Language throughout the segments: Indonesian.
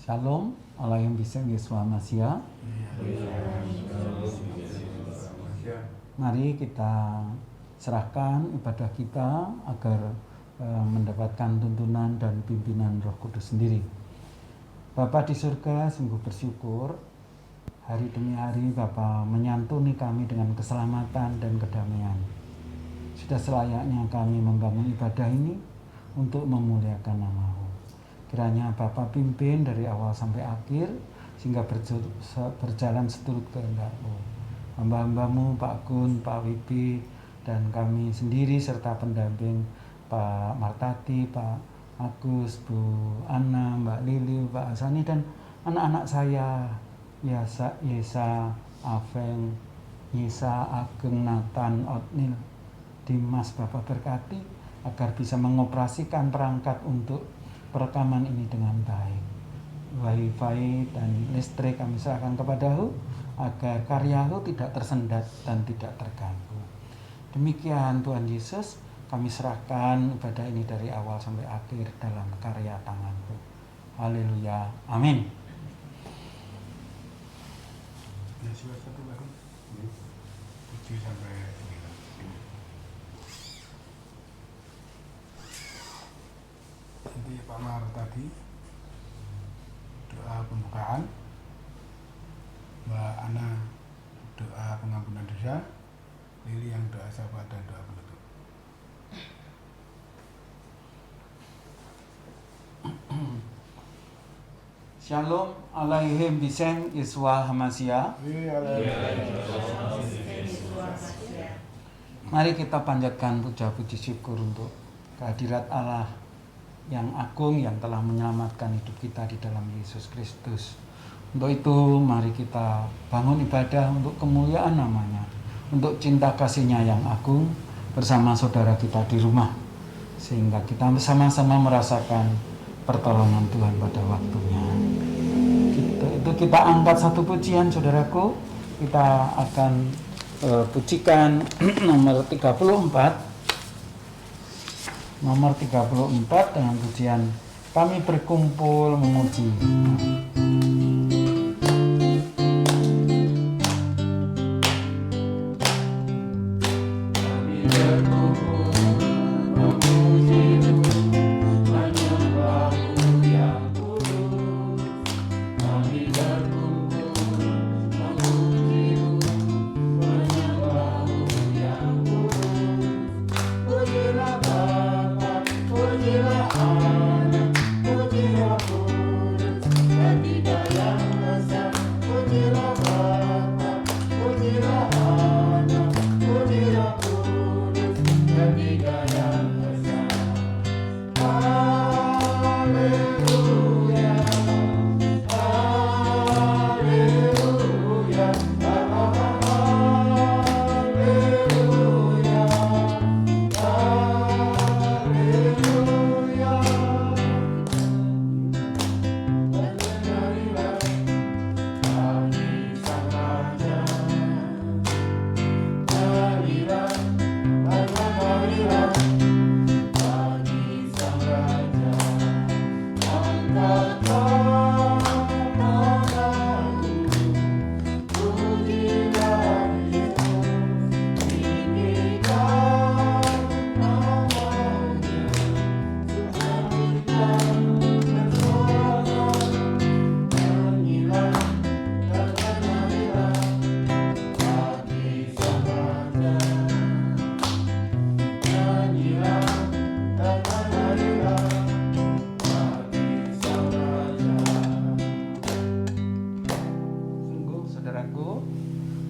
Shalom, Allah yang bisa Yeswa Masya. Mari kita serahkan ibadah kita agar mendapatkan tuntunan dan pimpinan Roh Kudus sendiri. Bapa di surga, sungguh bersyukur hari demi hari Bapa menyantuni kami dengan keselamatan dan kedamaian. Sudah selayaknya kami membangun ibadah ini untuk memuliakan nama-Mu. Kiranya Bapa pimpin dari awal sampai akhir sehingga berjalan seturut kehendak-Mu. Hamba-Hamba-Mu Pak Gun, Pak Wibi, dan kami sendiri serta pendamping Pak Martati, Pak Agus, Bu Anna, Mbak Lili, Pak Asani, dan anak-anak saya Yesa, Aveng, Yesa, Ageng, Nathan, Otnil, Dimas. Bapak berkati agar bisa mengoperasikan perangkat untuk perekaman ini dengan baik. Wifi dan listrik kami serahkan kepada-Mu agar karya-Mu tidak tersendat dan tidak terganggu. Demikian Tuhan Yesus, kami serahkan ibadah ini dari awal sampai akhir dalam karya tangan-Mu. Haleluya. Amin. Yesus satu baru 7 sampai 9. Nanti Pak Mar tadi doa pembukaan, Mbak Ana doa pengampunan dosa, Lili yang doa syafaat dan doa penutup. Shalom alaihim biseng Yeswa Hamasya. Mari kita panjatkan puja-puji syukur untuk kehadirat Allah yang agung yang telah menyelamatkan hidup kita di dalam Yesus Kristus. Untuk itu mari kita bangun ibadah untuk kemuliaan namanya, untuk cinta kasih-Nya yang agung bersama saudara kita di rumah, sehingga kita bersama-sama merasakan pertolongan Tuhan pada waktunya. Kita angkat satu pujian, saudaraku. Kita akan pujikan nomor 34 dengan pujian Kami Berkumpul Memuji.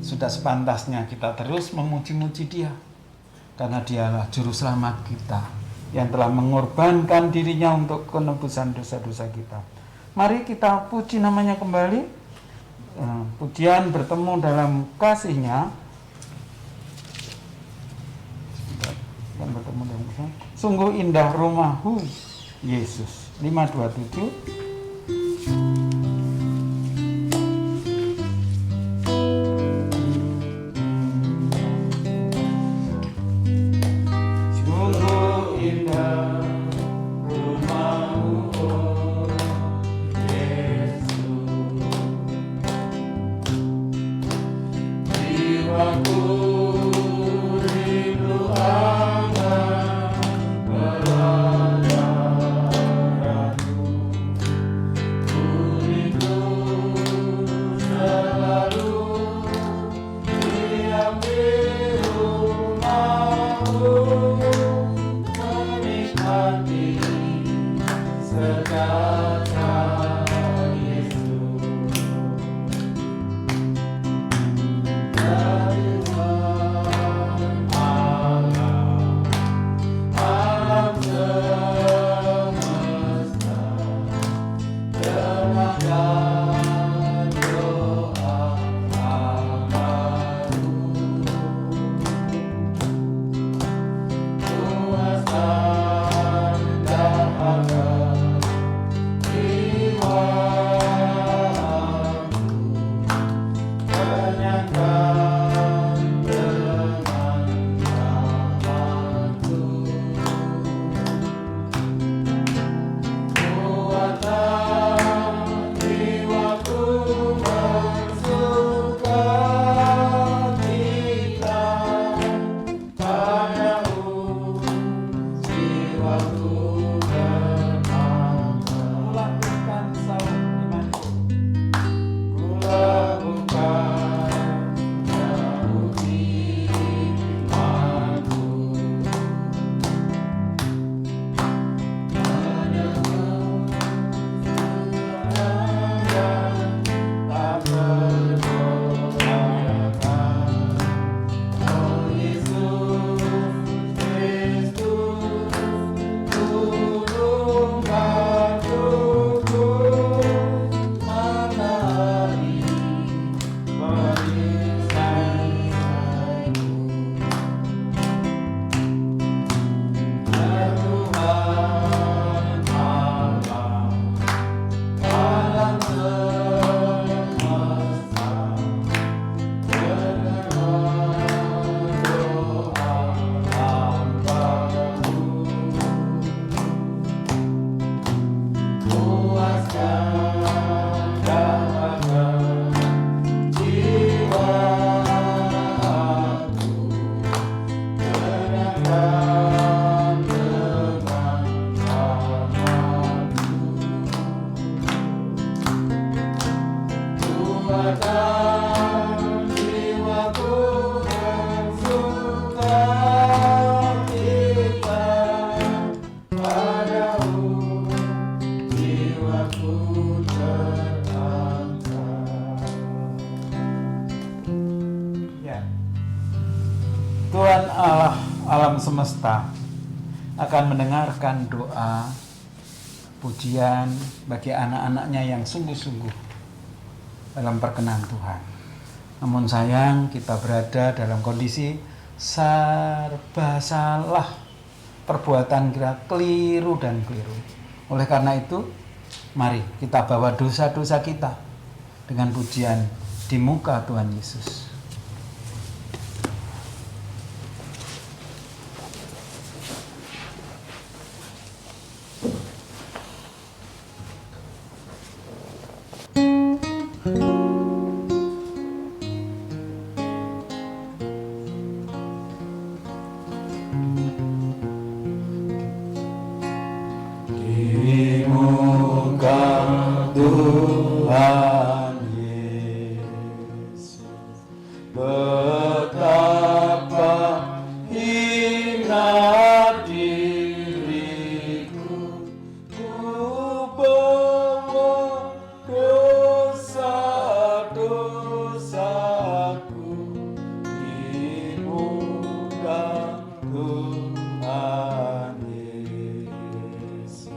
Sudah sepantasnya kita terus memuji-muji Dia, karena Dialah juru selamat kita yang telah mengorbankan dirinya untuk penebusan dosa-dosa kita. Mari kita puji namanya kembali. Pujian bertemu dalam kasih-Nya. Sungguh indah rumah-Mu Yesus. 527. Indah rumahmu, oh Yesus. Tuhan Allah alam semesta akan mendengarkan doa pujian bagi anak-anaknya yang sungguh-sungguh dalam perkenan Tuhan. Namun sayang, kita berada dalam kondisi serba salah, perbuatan kita keliru dan keliru. Oleh karena itu, mari kita bawa dosa-dosa kita dengan pujian di muka Tuhan Yesus. Tuhan Yesus, betapa hina diriku, ku bawa dosa-dosaku di muka Tuhan Yesus.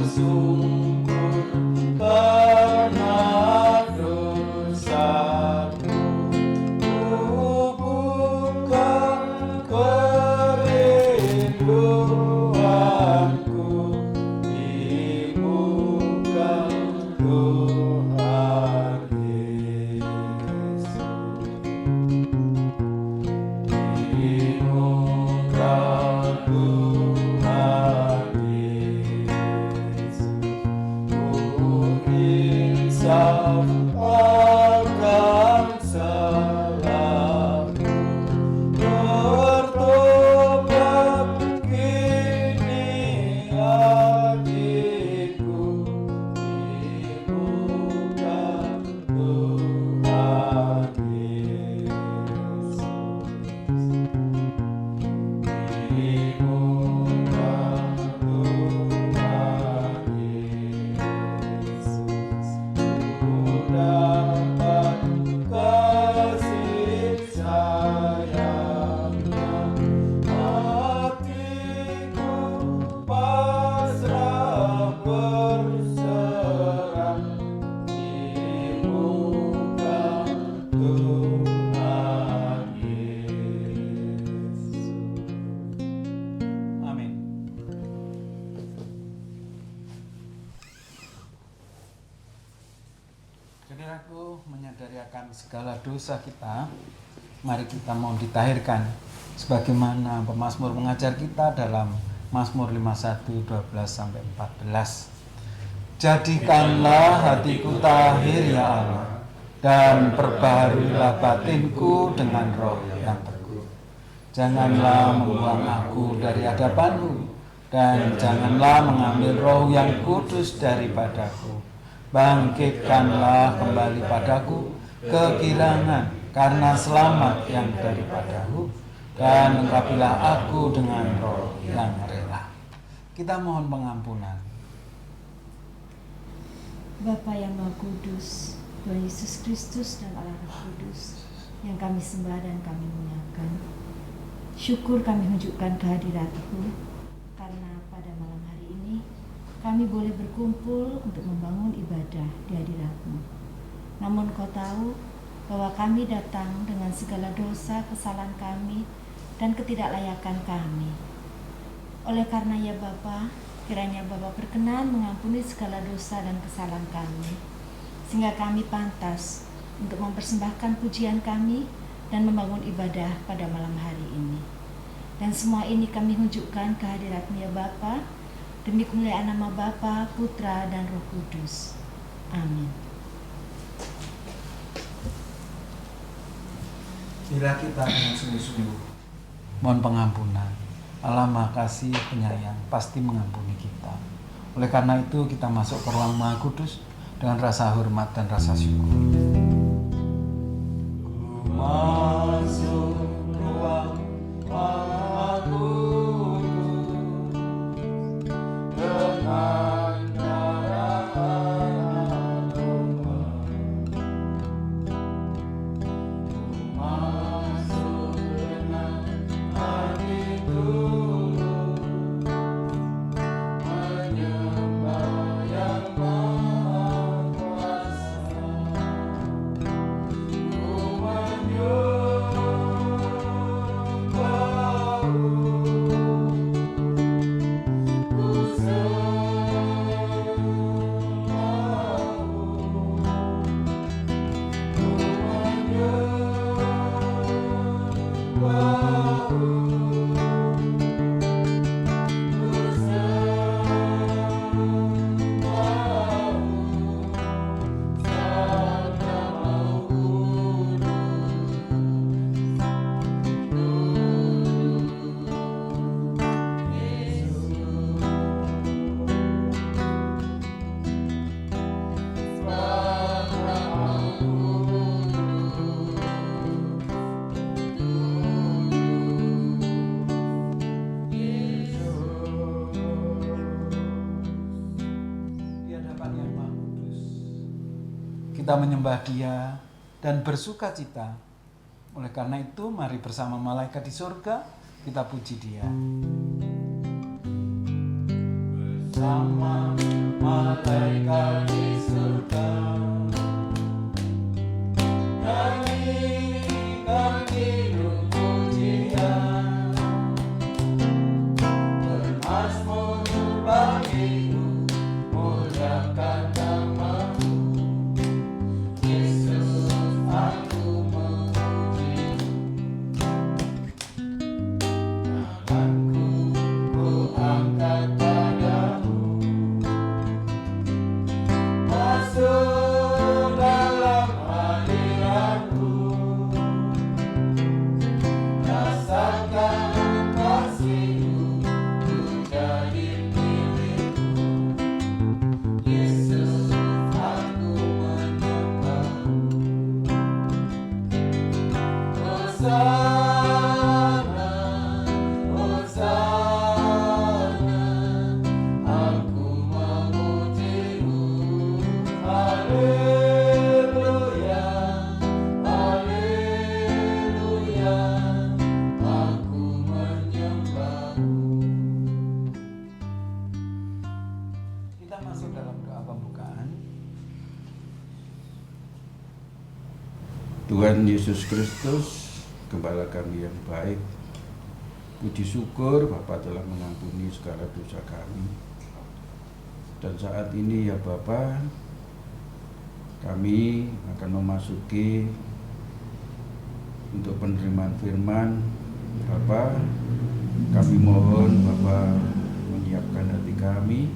Tersungkur karena dosaku, ku bukan kerinduanku di muka Tuhan Yesus. Di muka Tuhan Yesus, insaf akan salahku, bertobat kini hatiku di muka Tuhan Yesus. Di muka Tuhan Yesus, dapat kasih sayangnya, hatiku pasrah berserah di muka Tuhan Yesus. Amin. Saudaraku, menyadari akan segala dosa kita, mari kita mau ditahirkan sebagaimana pemazmur mengajar kita dalam Mazmur 51 12-14. Jadikanlah hatiku tahir ya Allah, dan perbaharuilah batinku dengan roh yang teguh. Janganlah membuang aku dari hadapan-Mu, dan janganlah mengambil roh yang kudus daripadaku. Bangkitkanlah kembali padaku kegirangan karena selamat yang daripadamu, dan lengkapilah aku dengan roh yang rela. Kita mohon pengampunan. Bapa yang Maha Kudus, Tuhan Yesus Kristus dan Allah Roh Kudus, yang kami sembah dan kami muliakan, syukur kami tunjukkan kehadirat-Mu, karena pada malam hari ini kami boleh berkumpul untuk membangun ibadah di hadirat-Mu. Namun Kau tahu bahwa kami datang dengan segala dosa, kesalahan kami, dan ketidaklayakan kami. Oleh karena ya Bapa, kiranya Bapa berkenan mengampuni segala dosa dan kesalahan kami, sehingga kami pantas untuk mempersembahkan pujian kami dan membangun ibadah pada malam hari ini. Dan semua ini kami tunjukkan kehadirat-Mu ya Bapa, demi kemuliaan nama Bapa, Putra, dan Roh Kudus. Amin. Bila kita dengan sungguh-sungguh mohon pengampunan. Allah Maha Kasih Penyayang pasti mengampuni kita. Oleh karena itu kita masuk ke ruang Maha Kudus dengan rasa hormat dan rasa syukur. Masuk ruang Maha Kudus dengan darah domba. Masuk dengan hati tulus menyembah yang Maha Kuasa. Kita menyembah Dia dan bersuka cita. Oleh karena itu, mari bersama malaikat di surga kita puji Dia. Bersama malaikat di surga, nyanyikan hidup pujian, bermazmur bagimu, muliakan nama-Mu. Yesus, aku memuji-Mu. Tanganku ku angkat padamu, masuk dalam hadirat-Mu, rasakan kasih-Mu, ku jadi milik-Mu. Yesus, aku menyembah-Mu. Hosana, Hosana, aku memuji-Mu. Haleluya, haleluya, aku menyembah-Mu. Kita masuk dalam doa pembukaan. Tuhan Yesus Kristus, Gembala kami yang baik, puji syukur Bapa telah mengampuni segala dosa kami. Dan saat ini ya Bapa, kami akan memasuki untuk penerimaan firman. Bapa, kami mohon Bapa menyiapkan hati kami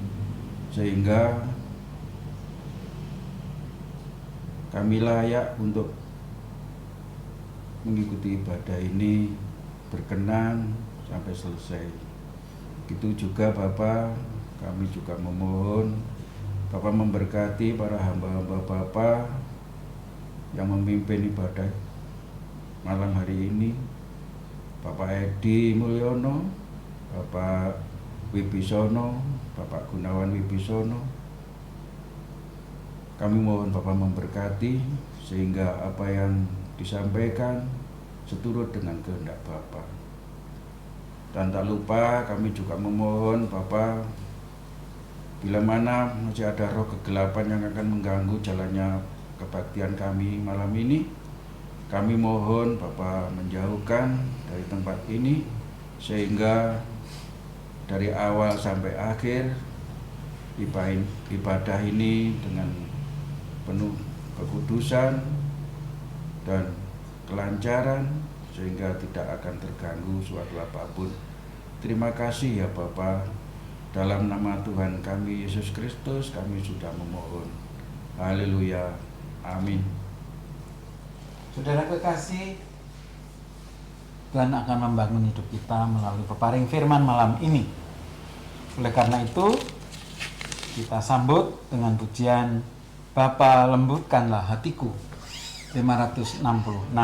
sehingga kami layak untuk mengikuti ibadah ini berkenan sampai selesai. Begitu juga Bapa, kami juga memohon Bapa memberkati para hamba-hamba Bapa yang memimpin ibadah malam hari ini, Bapak Edi Mulyono, Bapak Wibisono, Bapak Gunawan Wibisono. Kami mohon Bapak memberkati sehingga apa yang disampaikan seturut dengan kehendak Bapa. Dan tak lupa kami juga memohon Bapa, bila mana masih ada roh kegelapan yang akan mengganggu jalannya kebaktian kami malam ini, kami mohon Bapa menjauhkan dari tempat ini sehingga dari awal sampai akhir ibadah ini dengan penuh kekudusan dan kelancaran sehingga tidak akan terganggu suatu apapun. Terima kasih ya Bapa. Dalam nama Tuhan kami Yesus Kristus kami sudah memohon. Haleluya. Amin. Saudara kekasih, Tuhan akan membangun hidup kita melalui peparing firman malam ini. Oleh karena itu, kita sambut dengan pujian Bapa lembutkanlah hatiku 566.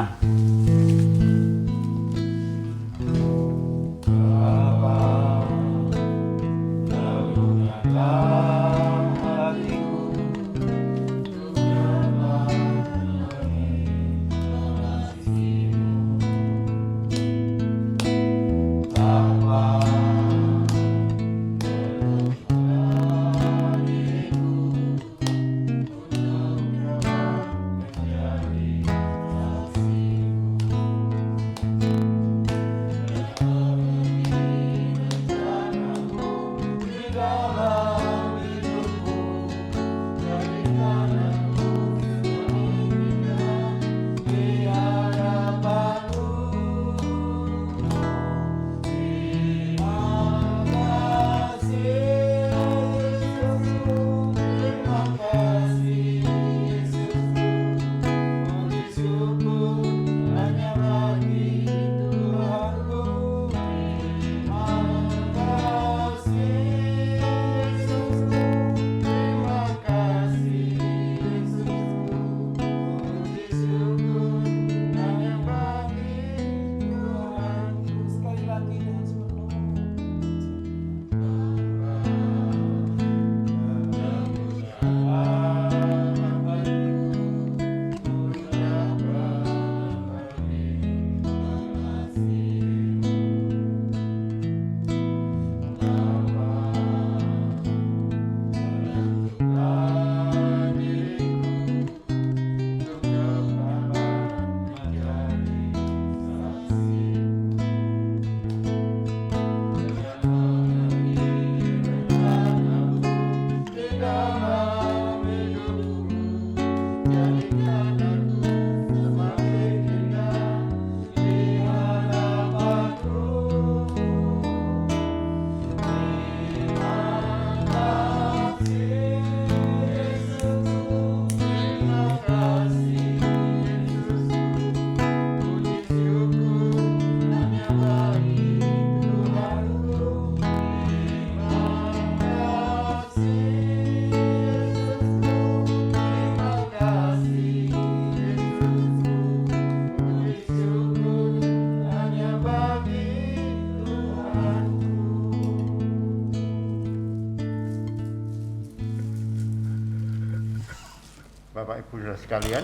Bapak Ibu Saudara sekalian,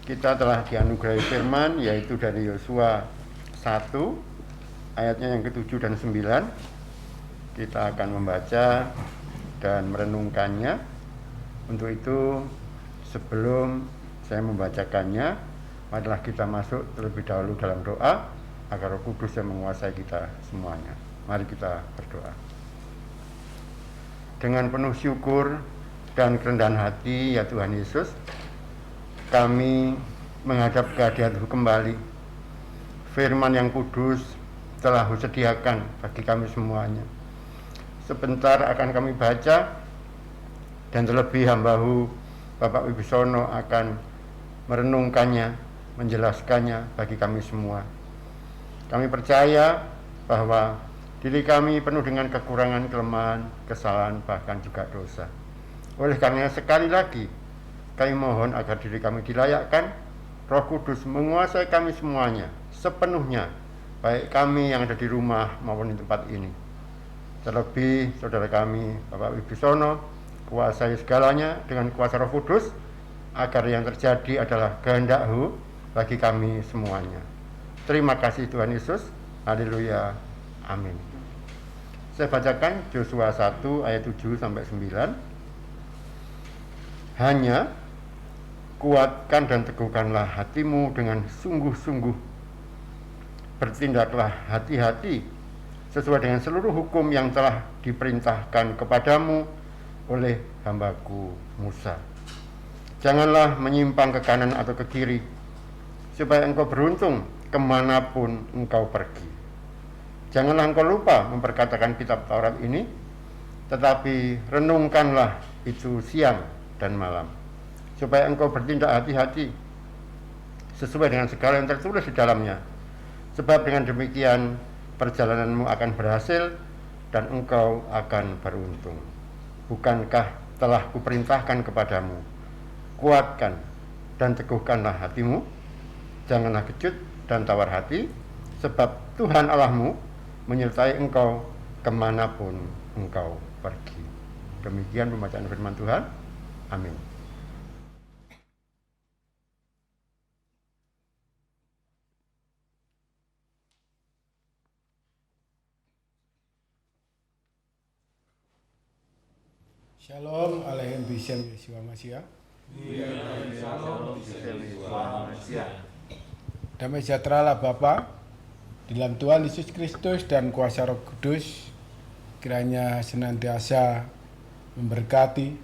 kita telah dianugerahi firman yaitu dari Yosua 1 ayatnya yang ke-7 dan 9. Kita akan membaca dan merenungkannya. Untuk itu, sebelum saya membacakannya, marilah kita masuk terlebih dahulu dalam doa agar Roh Kudus yang menguasai kita semuanya. Mari kita berdoa. Dengan penuh syukur dan kerendahan hati, ya Tuhan Yesus, kami menghadap kehadirat-Mu kembali. Firman yang kudus telah disediakan bagi kami semuanya. Sebentar akan kami baca, dan terlebih hamba-Mu Bapak Wibisono akan merenungkannya, menjelaskannya bagi kami semua. Kami percaya bahwa diri kami penuh dengan kekurangan, kelemahan, kesalahan, bahkan juga dosa. Oleh karena sekali lagi kami mohon agar diri kami dilayakkan Roh Kudus menguasai kami semuanya sepenuhnya, baik kami yang ada di rumah maupun di tempat ini. Terlebih saudara kami Bapak Wibisono, kuasai segalanya dengan kuasa Roh Kudus agar yang terjadi adalah kehendak-Mu bagi kami semuanya. Terima kasih Tuhan Yesus. Haleluya. Amin. Saya bacakan Yosua 1 ayat 7 sampai 9. Hanya kuatkan dan teguhkanlah hatimu dengan sungguh-sungguh. Bertindaklah hati-hati sesuai dengan seluruh hukum yang telah diperintahkan kepadamu oleh hambaku Musa. Janganlah menyimpang ke kanan atau ke kiri, supaya engkau beruntung kemanapun engkau pergi. Janganlah engkau lupa memperkatakan kitab Taurat ini, tetapi renungkanlah itu siang dan malam, supaya engkau bertindak hati-hati sesuai dengan segala yang tertulis di dalamnya. Sebab dengan demikian perjalananmu akan berhasil dan engkau akan beruntung. Bukankah telah kuperintahkan kepadamu, kuatkan dan teguhkanlah hatimu, janganlah kecut dan tawar hati, sebab Tuhan Allahmu menyertai engkau kemanapun engkau pergi. Demikian pembacaan firman Tuhan. Amin. Shalom alaikum bisem Yeshua Mashiach. Damai sejahtera Bapa di dalam Tuhan Yesus Kristus dan kuasa Roh Kudus kiranya senantiasa memberkati,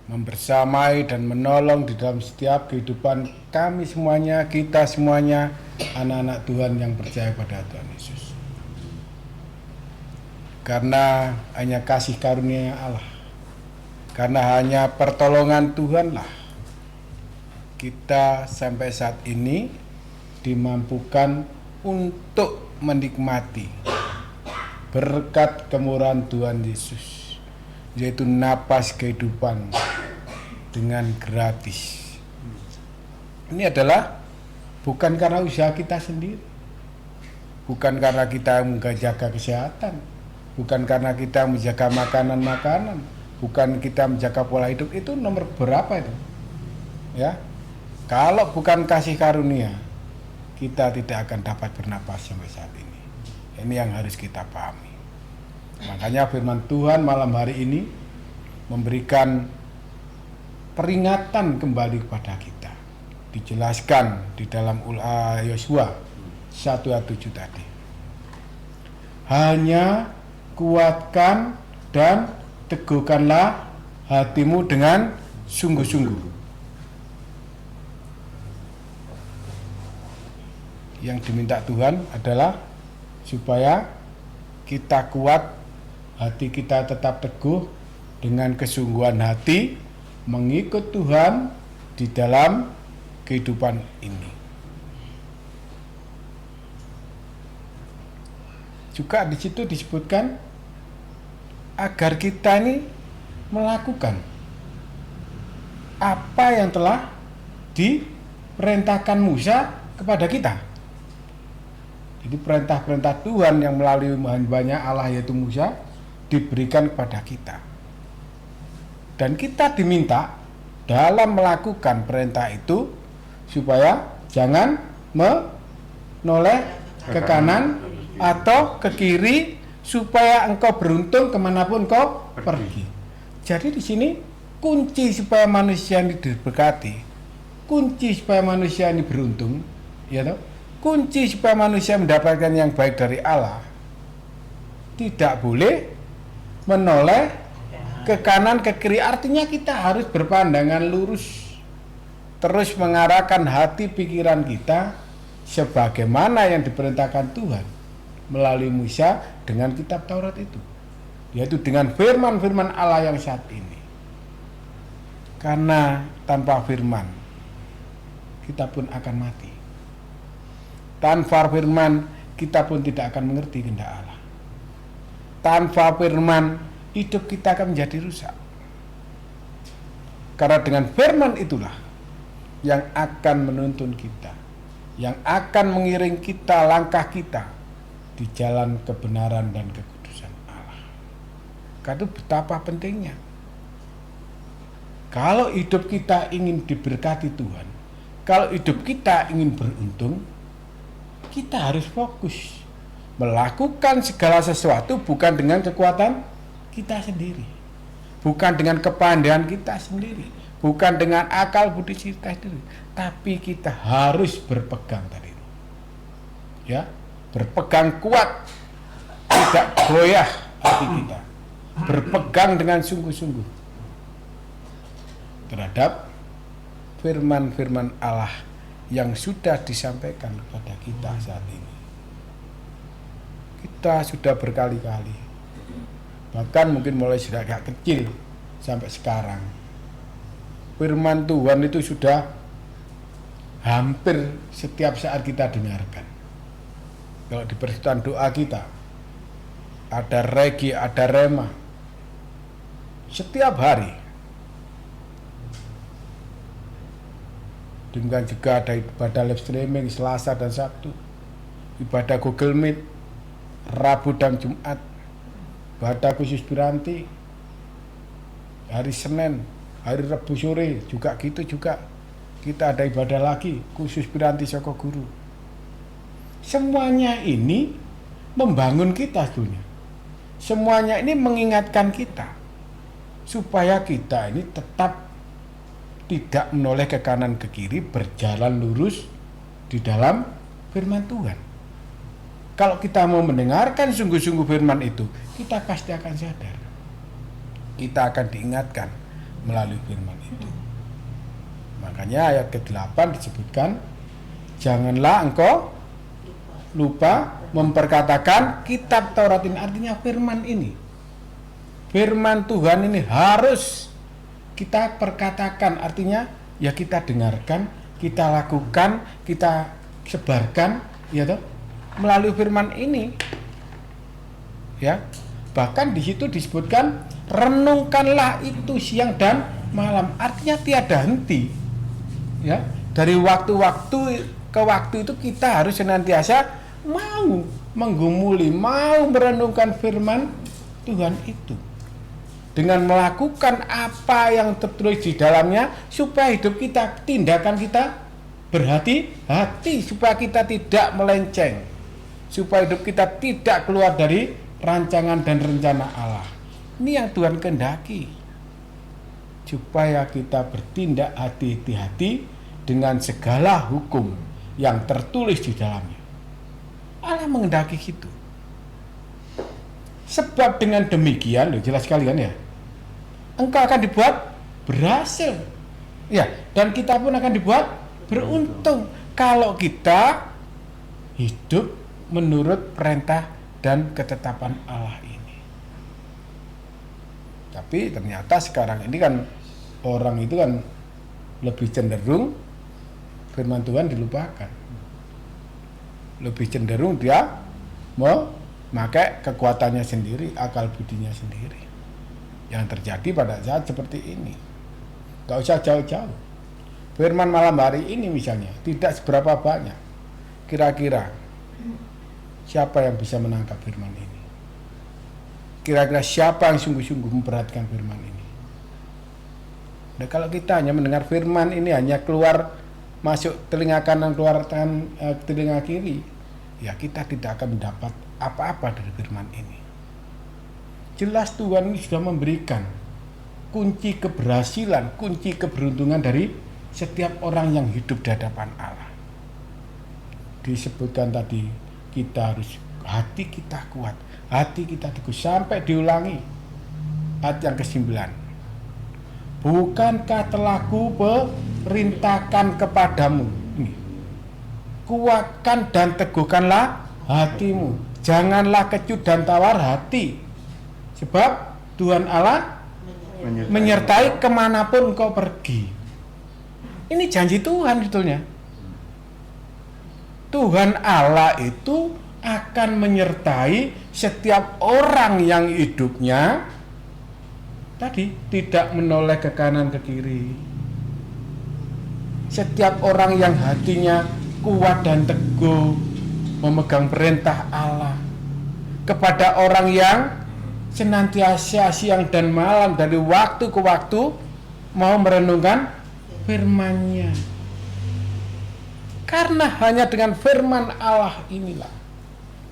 membersamai dan menolong di dalam setiap kehidupan kami semuanya, kita semuanya, anak-anak Tuhan yang percaya pada Tuhan Yesus. Karena hanya kasih karunia Allah, karena hanya pertolongan Tuhanlah kita sampai saat ini dimampukan untuk menikmati berkat kemurahan Tuhan Yesus, yaitu napas kehidupan dengan gratis. Ini adalah bukan karena usaha kita sendiri, bukan karena kita menjaga kesehatan, bukan karena kita menjaga makanan-makanan, bukan kita menjaga pola hidup. Itu nomor berapa itu? Ya, kalau bukan kasih karunia, kita tidak akan dapat bernapas sampai saat ini. Ini yang harus kita pahami. Makanya firman Tuhan malam hari ini memberikan peringatan kembali kepada kita. Dijelaskan di dalam Yosua 1:7 tadi. Hanya kuatkan dan teguhkanlah hatimu dengan sungguh-sungguh. Yang diminta Tuhan adalah supaya kita kuat, hati kita tetap teguh dengan kesungguhan hati mengikut Tuhan di dalam kehidupan ini. Juga di situ disebutkan agar kita ini melakukan apa yang telah diperintahkan Musa kepada kita. Jadi perintah-perintah Tuhan yang melalui hambanya Allah yaitu Musa diberikan kepada kita. Dan kita diminta dalam melakukan perintah itu supaya jangan menoleh ke kanan atau ke kiri, supaya engkau beruntung kemanapun kau pergi. Jadi di sini kunci supaya manusia ini diberkati, kunci supaya manusia ini beruntung, ya toh? Kunci supaya manusia mendapatkan yang baik dari Allah, tidak boleh menoleh ke kanan ke kiri. Artinya kita harus berpandangan lurus, terus mengarahkan hati pikiran kita sebagaimana yang diperintahkan Tuhan melalui Musa dengan kitab Taurat itu, yaitu dengan firman-firman Allah yang saat ini. Karena tanpa firman kita pun akan mati. Tanpa firman kita pun tidak akan mengerti kehendak Allah. Tanpa firman hidup kita akan menjadi rusak. Karena dengan firman itulah yang akan menuntun kita, yang akan mengiring kita, langkah kita di jalan kebenaran dan kekudusan Allah. Karena itu betapa pentingnya. Kalau hidup kita ingin diberkati Tuhan, kalau hidup kita ingin beruntung, kita harus fokus melakukan segala sesuatu bukan dengan kekuatan kita sendiri, bukan dengan kepandaian kita sendiri, bukan dengan akal budi kita sendiri, tapi kita harus berpegang tadi, ya, berpegang kuat, tidak goyah hati kita, berpegang dengan sungguh-sungguh terhadap firman-firman Allah yang sudah disampaikan kepada kita saat ini. Kita sudah berkali-kali, bahkan mungkin mulai sudah agak kecil sampai sekarang, firman Tuhan itu sudah hampir setiap saat kita dengarkan. Kalau di persekutuan doa kita ada regi, ada rema setiap hari. Demikian juga ada ibadah live streaming Selasa dan Sabtu, ibadah Google Meet Rabu dan Jumat, ibadah khusus Piranti hari Senin, hari Rabu sore juga gitu juga. Kita ada ibadah lagi khusus Piranti Soko Guru. Semuanya ini membangun kita dunia. Semuanya ini mengingatkan kita supaya kita ini tetap tidak menoleh ke kanan ke kiri, berjalan lurus di dalam firman Tuhan. Kalau kita mau mendengarkan sungguh-sungguh firman itu, kita pasti akan sadar. Kita akan diingatkan melalui firman itu. Makanya ayat ke-8 disebutkan, janganlah engkau lupa memperkatakan kitab Taurat ini, artinya firman ini. Firman Tuhan ini harus kita perkatakan, artinya ya kita dengarkan, kita lakukan, kita sebarkan, ya toh, melalui firman ini. Ya. Bahkan di situ disebutkan renungkanlah itu siang dan malam, artinya tiada henti. Ya, dari waktu-waktu ke waktu itu kita harus senantiasa mau menggumuli, mau merenungkan firman Tuhan itu. Dengan melakukan apa yang tertulis di dalamnya supaya hidup kita, tindakan kita berhati-hati, supaya kita tidak melenceng, supaya hidup kita tidak keluar dari rancangan dan rencana Allah. Ini yang Tuhan kehendaki, supaya kita bertindak hati-hati dengan segala hukum yang tertulis di dalamnya. Allah menghendaki itu. Sebab dengan demikian, jelas sekali kan ya, engkau akan dibuat berhasil. Ya, dan kita pun akan dibuat beruntung kalau kita hidup menurut perintah dan ketetapan Allah ini. Tapi ternyata sekarang ini kan orang itu kan lebih cenderung firman Tuhan dilupakan. Lebih cenderung dia memakai kekuatannya sendiri, akal budinya sendiri. Yang terjadi pada saat seperti ini. Gak usah jauh-jauh. Firman malam hari ini misalnya tidak seberapa banyak. Kira-kira siapa yang bisa menangkap firman ini? Kira-kira siapa yang sungguh-sungguh memperhatikan firman ini? Nah, kalau kita hanya mendengar firman ini hanya keluar masuk telinga kanan, keluar telinga kiri, ya kita tidak akan mendapat apa-apa dari firman ini. Jelas Tuhan ini sudah memberikan kunci keberhasilan, kunci keberuntungan dari setiap orang yang hidup di hadapan Allah. Disebutkan tadi, kita harus hati kita kuat, hati kita teguh, sampai diulangi ayat yang ke-9. Bukankah telah kuperintahkan kepadamu, ini, kuatkan dan teguhkanlah hatimu, janganlah kecut dan tawar hati, sebab Tuhan Allah menyertai kemanapun engkau pergi. Ini janji Tuhan sebetulnya. Tuhan Allah itu akan menyertai setiap orang yang hidupnya tadi tidak menoleh ke kanan ke kiri. Setiap orang yang hatinya kuat dan teguh memegang perintah Allah. Kepada orang yang senantiasa siang dan malam dari waktu ke waktu mau merenungkan firman-Nya. Karena hanya dengan firman Allah inilah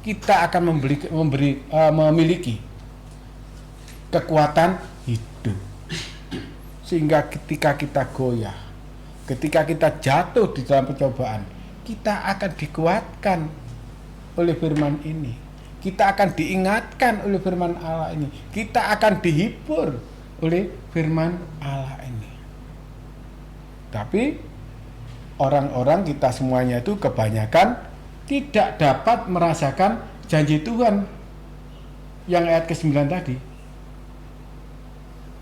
kita akan memiliki kekuatan hidup. Sehingga ketika kita goyah, ketika kita jatuh di dalam pencobaan, kita akan dikuatkan oleh firman ini. Kita akan diingatkan oleh firman Allah ini. Kita akan dihibur oleh firman Allah ini. Tapi orang-orang kita semuanya itu kebanyakan tidak dapat merasakan janji Tuhan yang ayat ke-9 tadi.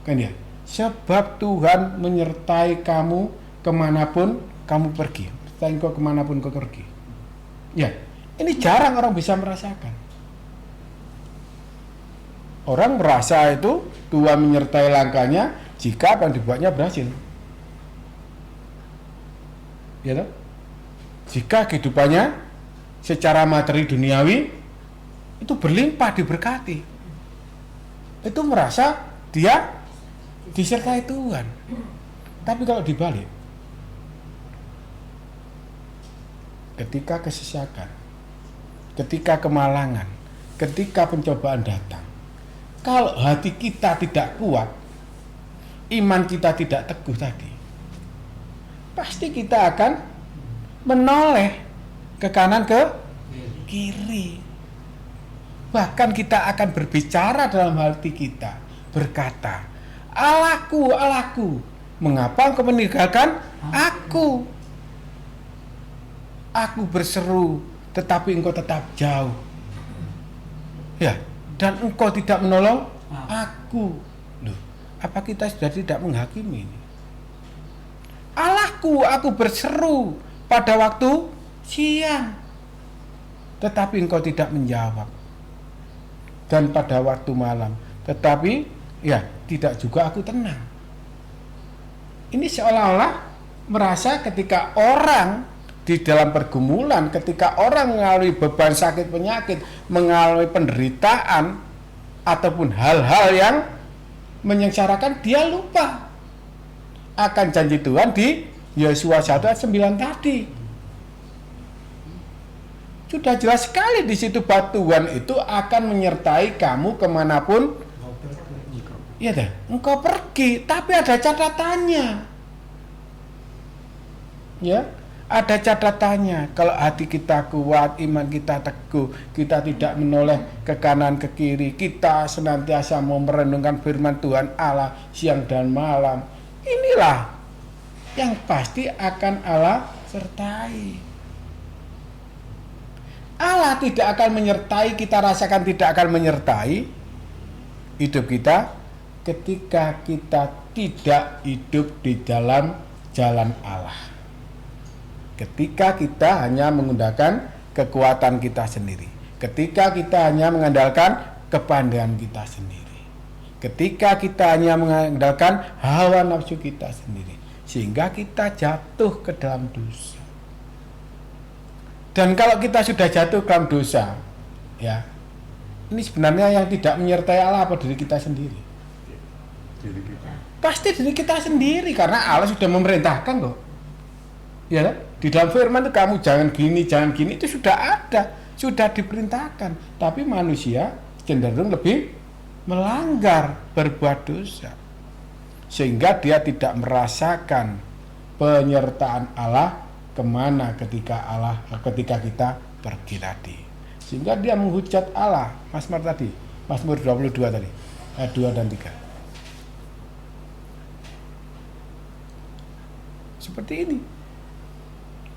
Kan ya? Sebab Tuhan menyertai kamu kemanapun kamu pergi. Menyertai engkau kemanapun kau pergi. Ya, Ini jarang orang bisa merasakan. Orang merasa itu Tuhan menyertai langkahnya jika apa yang dibuatnya berhasil. Ya toh? Jika kehidupannya secara materi duniawi itu berlimpah, diberkati, itu merasa dia disertai Tuhan. Tapi kalau dibalik, ketika kesesakan, ketika kemalangan, ketika pencobaan datang, kalau hati kita tidak kuat, iman kita tidak teguh tadi, pasti kita akan menoleh ke kanan, ke kiri. Bahkan kita akan berbicara dalam hati kita, berkata, Allahku, Allahku, mengapa engkau meninggalkan aku? Aku berseru, tetapi engkau tetap jauh. Ya, dan engkau tidak menolong aku. Loh, apa kita sudah tidak menghakimi ini? Allahku, aku berseru pada waktu siang, tetapi engkau tidak menjawab. Dan pada waktu malam, tetapi ya tidak juga aku tenang. Ini seolah-olah merasa ketika orang di dalam pergumulan, ketika orang mengalami beban sakit penyakit, mengalami penderitaan ataupun hal-hal yang menyengsarakan, dia lupa akan janji Tuhan di Yosua 1 ayat 9 tadi. Sudah jelas sekali di situ bahwa Tuhan itu akan menyertai kamu kemanapun. Iya dah, engkau pergi, tapi ada catatannya. Ya, ada catatannya. Kalau hati kita kuat, iman kita teguh, kita tidak menoleh ke kanan ke kiri, kita senantiasa mau merenungkan firman Tuhan Allah siang dan malam. Inilah yang pasti akan Allah sertai. Allah tidak akan menyertai, kita rasakan tidak akan menyertai hidup kita ketika kita tidak hidup di dalam jalan Allah. Ketika kita hanya menggunakan kekuatan kita sendiri, ketika kita hanya mengandalkan kepandaian kita sendiri, ketika kita hanya mengandalkan hawa nafsu kita sendiri, sehingga kita jatuh ke dalam dosa. Dan kalau kita sudah jatuh ke dalam dosa, ya, ini sebenarnya yang tidak menyertai Allah apa diri kita sendiri? Diri kita. Pasti diri kita sendiri, karena Allah sudah memerintahkan kok. Ya, di dalam firman itu kamu jangan gini, itu sudah ada, sudah diperintahkan. Tapi manusia cenderung lebih melanggar, berbuat dosa, sehingga dia tidak merasakan penyertaan Allah kemana ketika kita pergi tadi, sehingga dia menghujat Allah. Mazmur tadi, Mazmur 22 tadi, ayat 2 dan 3. Seperti ini.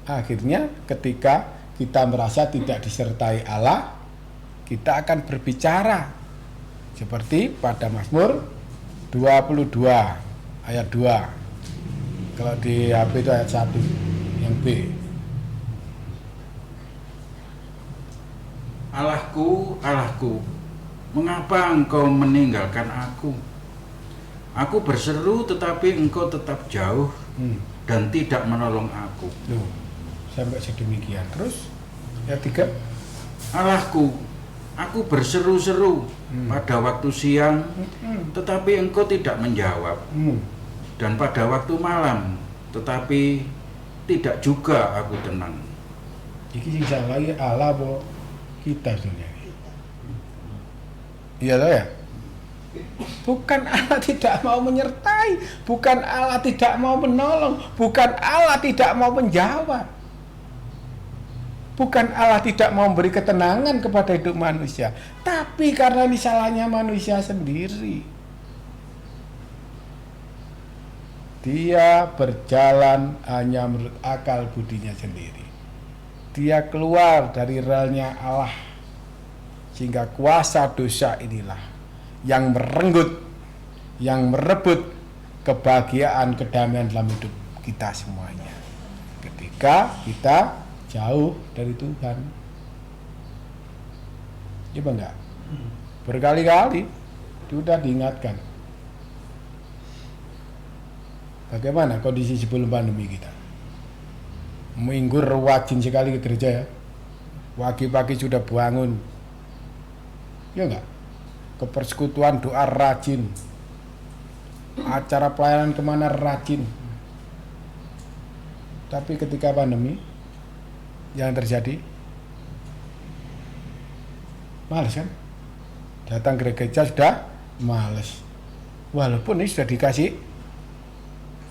Akhirnya ketika kita merasa tidak disertai Allah, kita akan berbicara seperti pada Mazmur 22 ayat 2. Kalau di HP itu ayat 1 yang B. Allahku, Allahku, mengapa engkau meninggalkan aku? Aku berseru tetapi engkau tetap jauh dan tidak menolong aku. Loh, sampai sedemikian. Terus ayat 3. Allahku, aku berseru-seru pada waktu siang, tetapi engkau tidak menjawab. Dan pada waktu malam, tetapi tidak juga aku tenang. Iki sing salah Allah apa kita sebenarnya? Iya toh ya? Bukan Allah tidak mau menyertai, bukan Allah tidak mau menolong, bukan Allah tidak mau menjawab, bukan Allah tidak mau memberi ketenangan kepada hidup manusia, tapi karena ini salahnya manusia sendiri. Dia berjalan hanya menurut akal budinya sendiri. Dia keluar dari relnya Allah, sehingga kuasa dosa inilah yang merenggut, yang merebut kebahagiaan, kedamaian dalam hidup kita semuanya. Ketika kita jauh dari Tuhan, Iya apa enggak? Berkali-kali sudah diingatkan. Bagaimana kondisi sebelum pandemi kita? Minggu rajin sekali ke gereja ya. Pagi-pagi sudah bangun. Ya enggak? Ke persekutuan doa rajin. Acara pelayanan kemana rajin. Tapi ketika pandemi yang terjadi, males kan? Datang ke gereja sudah males. Walaupun ini sudah dikasih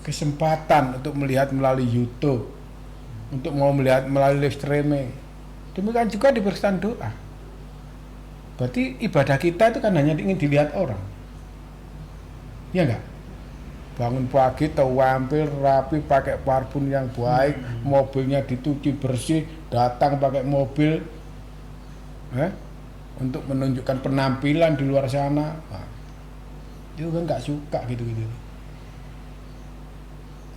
kesempatan untuk melihat melalui YouTube, untuk mau melihat melalui live streaming. Demikian juga di persekutuan doa. Berarti ibadah kita itu kan hanya ingin dilihat orang. Ya enggak? Bangun pagi tampil rapi pakai parfum yang baik, mobilnya dicuci bersih, datang pakai mobil untuk menunjukkan penampilan di luar sana. Nah, itu kan nggak suka gitu-gitu.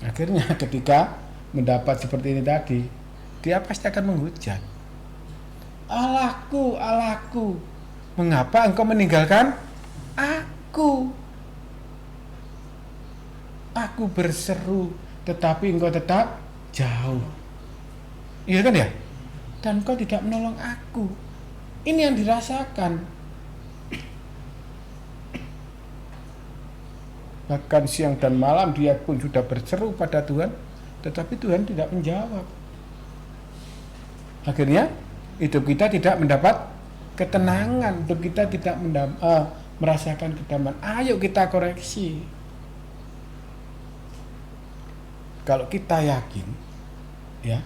Akhirnya ketika mendapat seperti ini tadi, dia pasti akan menghujat. Allahku, Allahku, mengapa engkau meninggalkan aku? Aku berseru, tetapi engkau tetap jauh. Iya kan ya? Dan engkau tidak menolong aku. Ini yang dirasakan. Bahkan siang dan malam dia pun sudah berseru pada Tuhan, tetapi Tuhan tidak menjawab. Akhirnya hidup kita tidak mendapat ketenangan, hidup kita tidak merasakan kedamaian. Ayo kita koreksi. Kalau kita yakin, ya,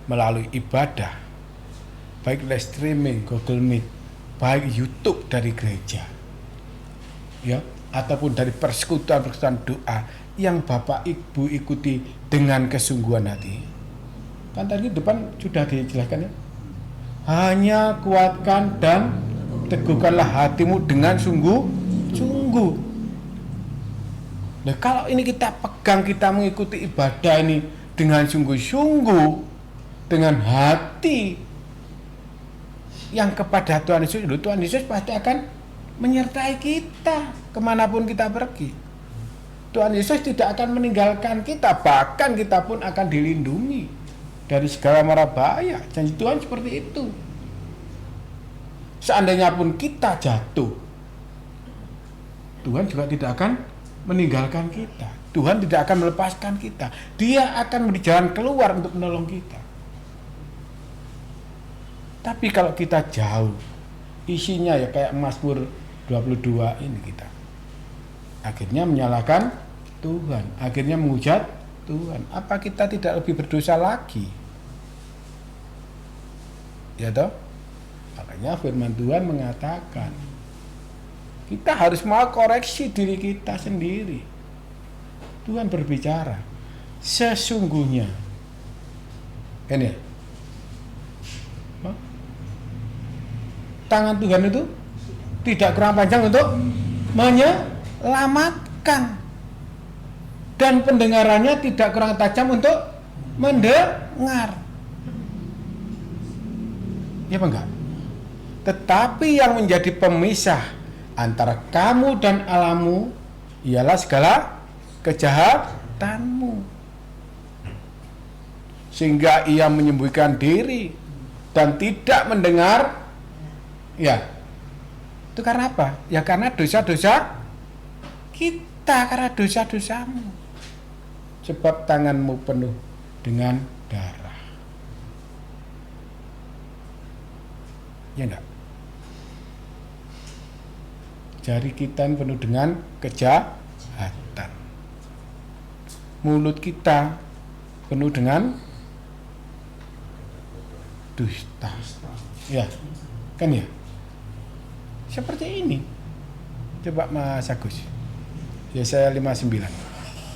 melalui ibadah, baik live streaming, Google Meet, baik YouTube dari gereja, ya, ataupun dari persekutuan doa yang Bapak Ibu ikuti dengan kesungguhan hati. Kan tadi depan sudah dijelaskan ya. Hanya kuatkan dan teguhkanlah hatimu dengan sungguh-sungguh. Nah, kalau ini kita pegang, kita mengikuti ibadah ini dengan sungguh-sungguh, dengan hati yang kepada Tuhan Yesus, Tuhan Yesus pasti akan menyertai kita kemanapun kita pergi. Tuhan Yesus tidak akan meninggalkan kita, bahkan kita pun akan dilindungi dari segala mara bahaya. Janji Tuhan seperti itu. Seandainya pun kita jatuh, Tuhan juga tidak akan meninggalkan kita. Tuhan tidak akan melepaskan kita. Dia akan memberi jalan keluar untuk menolong kita. Tapi kalau kita jauh, isinya ya kayak Mazmur 22 ini kita. Akhirnya menyalahkan Tuhan, akhirnya menghujat Tuhan. Apa kita tidak lebih berdosa lagi? Ya toh? Makanya firman Tuhan mengatakan kita harus mau koreksi diri kita sendiri. Tuhan berbicara, sesungguhnya, kan ya? Tangan Tuhan itu tidak kurang panjang untuk menyelamatkan, dan pendengarannya tidak kurang tajam untuk mendengar. Ya apa enggak? Tetapi yang menjadi pemisah antara kamu dan Allahmu ialah segala kejahatanmu, sehingga ia menyembunyikan diri dan tidak mendengar. Ya, itu karena apa? Ya karena dosa-dosa kita, karena dosa-dosamu. Sebab tanganmu penuh dengan darah. Ya enggak? Jari kita penuh dengan kejahatan. Mulut kita penuh dengan dusta. Ya, kan ya? Seperti ini. Coba Mas Agus. Yesaya 59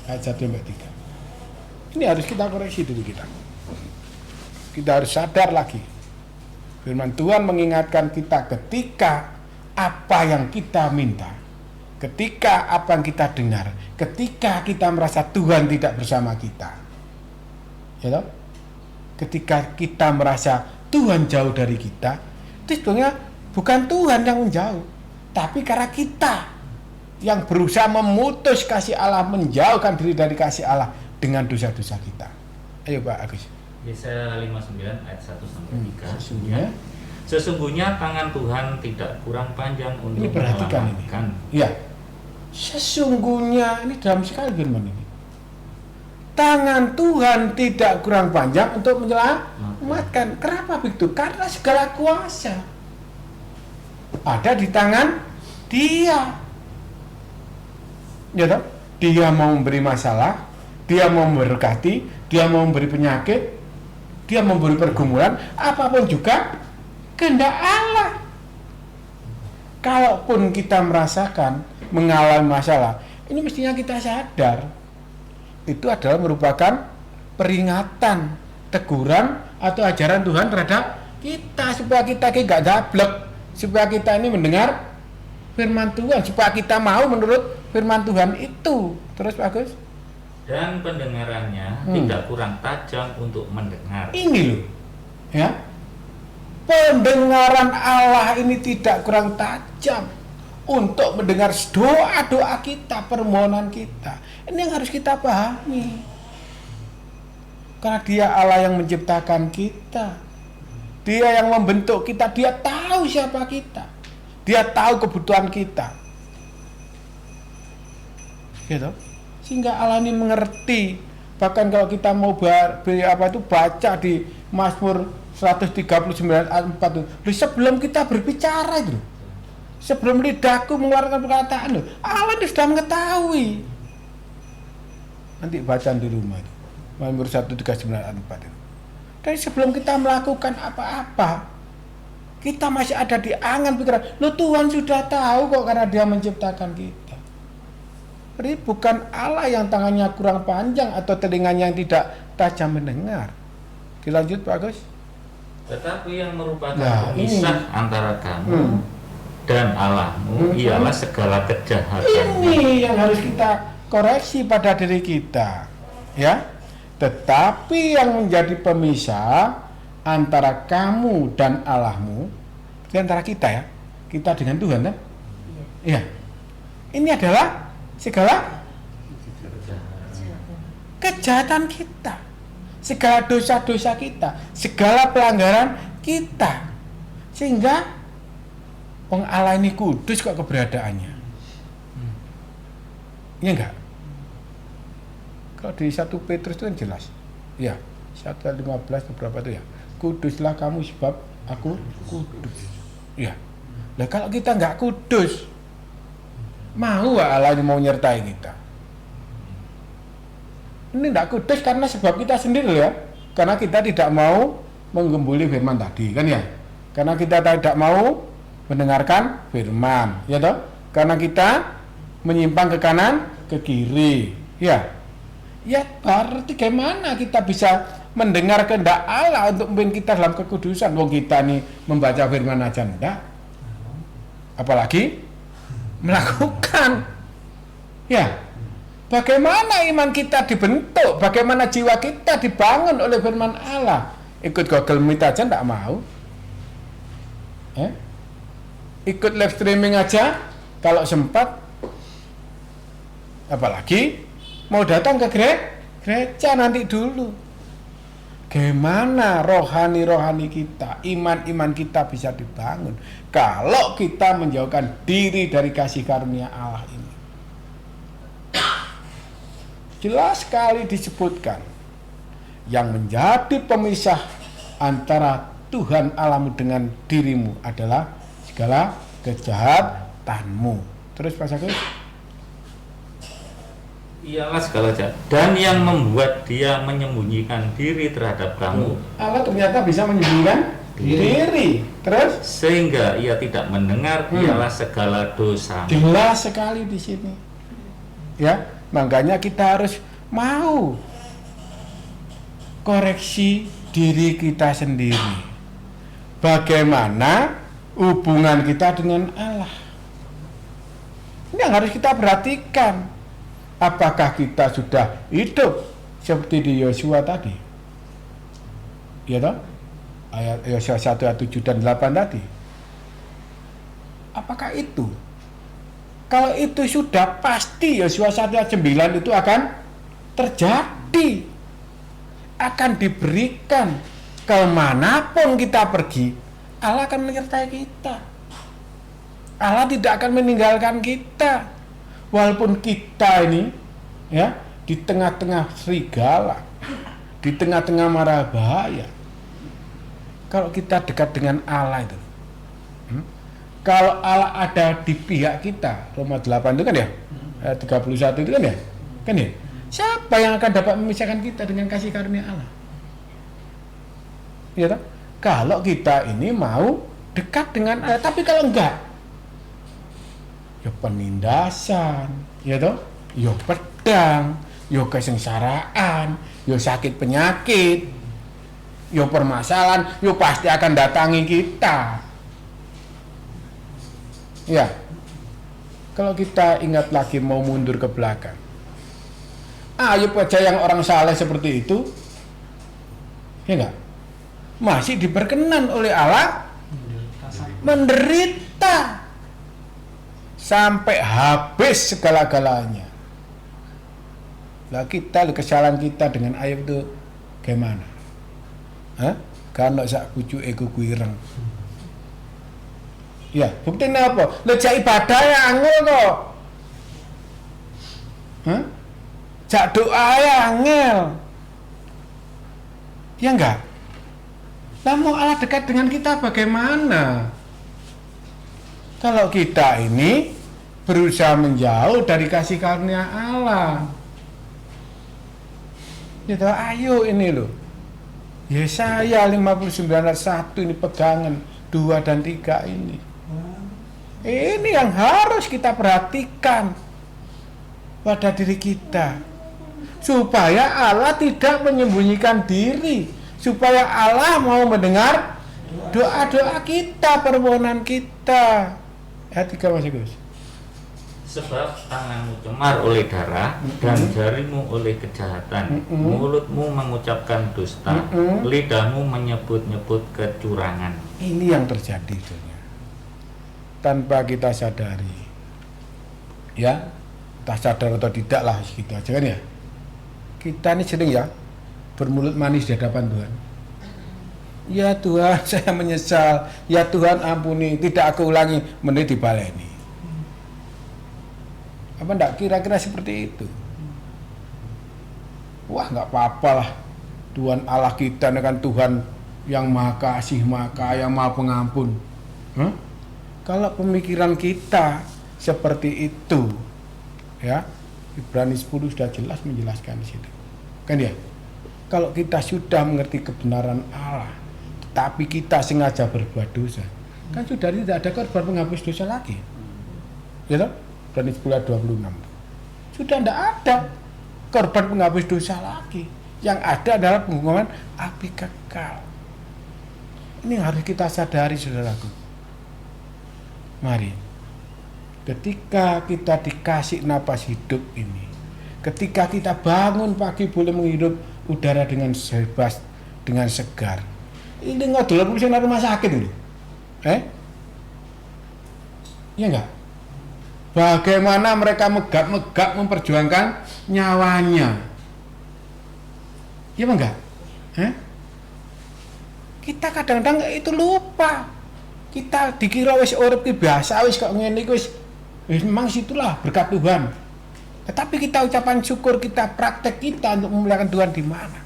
ayat 1-3. Ini harus kita koreksi dulu kita. Kita harus sadar lagi. Firman Tuhan mengingatkan kita ketika apa yang kita minta, ketika apa yang kita dengar, ketika kita merasa Tuhan tidak bersama kita, ya toh? Ketika kita merasa Tuhan jauh dari kita, itu sebetulnya Bukan Tuhan yang menjauh, tapi karena kita yang berusaha memutus kasih Allah, menjauhkan diri dari kasih Allah dengan dosa-dosa kita. Ayo Pak Agus. Yesaya 59 ayat 1 sampai 3. Sesungguhnya Sesungguhnya tangan Tuhan tidak kurang panjang untuk ini perhatikan ini. menyelamatkan. Ya. Sesungguhnya ini dalam sekali firman ini. Tangan Tuhan tidak kurang panjang untuk menyelamatkan. Kenapa begitu? Karena segala kuasa ada di tangan Dia. Ya toh? Dia mau memberi masalah, Dia mau memberkati, Dia mau memberi penyakit, Dia memberi pergumulan, apapun juga kehendak Allah. Kalaupun kita merasakan mengalami masalah, ini mestinya kita sadar itu adalah merupakan peringatan, teguran atau ajaran Tuhan terhadap kita supaya kita nggak dablek, supaya kita ini mendengar firman Tuhan, supaya kita mau menurut firman Tuhan itu. Terus bagus. Dan pendengarannya tidak kurang tajam untuk mendengar. Ini loh, ya. Pendengaran Allah ini tidak kurang tajam untuk mendengar doa-doa kita, permohonan kita. Ini yang harus kita pahami. Karena Dia Allah yang menciptakan kita. Dia yang membentuk kita, Dia tahu siapa kita. Dia tahu kebutuhan kita. Gitu. Sehingga Allah ini mengerti. Bahkan kalau kita mau baca di Mazmur 139 ayat 4 itu, sebelum kita berbicara itu, sebelum lidahku mengeluarkan perkataan itu, Allah itu sudah mengetahui. Nanti bacaan di rumah itu, Mazmur 139 ayat 4 itu. Dan sebelum kita melakukan apa-apa, kita masih ada di angan pikiran, loh Tuhan sudah tahu kok karena Dia menciptakan kita. Jadi bukan Allah yang tangannya kurang panjang atau telinganya yang tidak tajam mendengar. Dilanjut Pak Agus. Tetapi yang merupakan pemisah antara kamu dan Allahmu ialah segala kejahatan. Ini yang harus kita koreksi pada diri kita, ya. Tetapi yang menjadi pemisah antara kamu dan Allahmu, di antara kita ya, kita dengan Tuhan kan? Iya. Ini adalah segala kejahatan kita, segala dosa-dosa kita, segala pelanggaran kita, sehingga Wong Allah ini kudus kok keberadaannya. Iya enggak? Kalau di 1 Petrus itu kan jelas. Ya, 1:15 beberapa itu ya. Kuduslah kamu sebab aku kudus. Ya. Nah kalau kita enggak kudus, mau Allah ini mau nyertai kita. Ini enggak kudus karena sebab kita sendiri ya. Karena kita tidak mau menggembuli firman tadi kan ya. Karena kita tidak mau mendengarkan firman, ya toh? Karena kita menyimpang ke kanan, ke kiri, ya. Ya berarti gimana kita bisa mendengar kehendak Allah untuk memimpin kita dalam kekudusan? Wong kita nih membaca firman aja enggak, apalagi melakukan. Ya, bagaimana iman kita dibentuk? Bagaimana jiwa kita dibangun oleh firman Allah? Ikut Google Meet aja enggak mau. Ikut live streaming aja kalau sempat, apalagi mau datang ke gereja nanti dulu. Gimana rohani kita, iman kita bisa dibangun kalau kita menjauhkan diri dari kasih karunia Allah ini. Jelas sekali disebutkan yang menjadi pemisah antara Tuhan Allahmu dengan dirimu adalah segala kejahatanmu. Terus Pak Sagus. Ialah segala jahat, dan yang membuat Dia menyembunyikan diri terhadap kamu. Allah ternyata bisa menyembunyikan diri. Terus Sehingga Ia tidak mendengar ialah segala dosa. jelas sekali di sini. Ya, makanya kita harus mau koreksi diri kita sendiri. Bagaimana hubungan kita dengan Allah? Ini yang harus kita perhatikan. Apakah kita sudah hidup seperti di Yosua tadi? Ya toh? Ayat Yosua 1 ayat 7 dan 8 tadi. Apakah itu? Kalau itu sudah pasti Yosua 1 ayat 9 itu akan terjadi. Akan diberikan kemanapun kita pergi, Allah akan menyertai kita. Allah tidak akan meninggalkan kita. Walaupun kita ini ya di tengah-tengah serigala, di tengah-tengah mara bahaya. Kalau kita dekat dengan Allah itu, kalau Allah ada di pihak kita, Roma 8 itu kan ya, ayat 31 itu kan ya, siapa yang akan dapat memisahkan kita dengan kasih karunia Allah? Ya toh? Kalau kita ini mau dekat dengan Allah, tapi kalau enggak, ya penindasan, ya toh, ya pedang, ya kesengsaraan, ya sakit penyakit, ya permasalahan, ya pasti akan datangi kita. Ya, kalau kita ingat lagi mau mundur ke belakang, Ayub aja yang orang saleh seperti itu, ya enggak, masih diperkenan oleh Allah menderita sampai habis segala-galanya. Lah kita, kesalahan kita dengan Ayub itu gimana? Kan sak kucu ego kuireng. Ya, buktinya apa? Lejak ibadah ya angel kok. Jak doa ya angel. Ya enggak? Lah mau Allah dekat dengan kita bagaimana? Kalau kita ini berusaha menjauh dari kasih karunia Allah. Ya toh, ayo ini loh. Yesaya 59 ayat 1 ini pegangan 2 dan 3 ini. Ini yang harus kita perhatikan pada diri kita, supaya Allah tidak menyembunyikan diri, supaya Allah mau mendengar doa-doa kita, permohonan kita. Ayat 3 Mas Gus. Sebab tanganmu cemar oleh darah dan jarimu oleh kejahatan, mulutmu mengucapkan dusta, lidahmu menyebut-nyebut kecurangan. Ini yang terjadi sebenarnya. Tanpa kita sadari, ya, tak sadar atau tidak lah gitu aja kan ya. Kita ini sering ya bermulut manis di hadapan Tuhan. Ya Tuhan, saya menyesal. Ya Tuhan, ampuni, tidak aku ulangi. Menit dibaleni. Apa enggak kira-kira seperti itu? Wah, enggak apa-apa lah. Tuhan Allah kita ini kan Tuhan yang maha kasih, maha kaya, maha pengampun. Kalau pemikiran kita seperti itu, ya, Ibrani 10 sudah jelas menjelaskan di situ. Kan ya? Kalau kita sudah mengerti kebenaran Allah, tapi kita sengaja berbuat dosa, kan sudah tidak ada korban penghapus dosa lagi. Ya toh? Ibrani 10 ayat 26. Sudah tidak ada korban penghapus dosa lagi. Yang ada adalah penghukuman api kekal. Ini harus kita sadari, saudaraku. Mari, ketika kita dikasih napas hidup ini, ketika kita bangun pagi boleh menghirup udara dengan bebas, dengan segar, ini nggak dulu fungsional rumah sakit ini, ya enggak? Bagaimana mereka megap-megap memperjuangkan nyawanya, ya enggak? Kita kadang-kadang itu lupa. Kita dikira wis urip ki biasa wis kok ngene iki wis memang situlah berkat Tuhan. Tetapi kita ucapan syukur, kita praktek kita untuk memuliakan Tuhan di mana?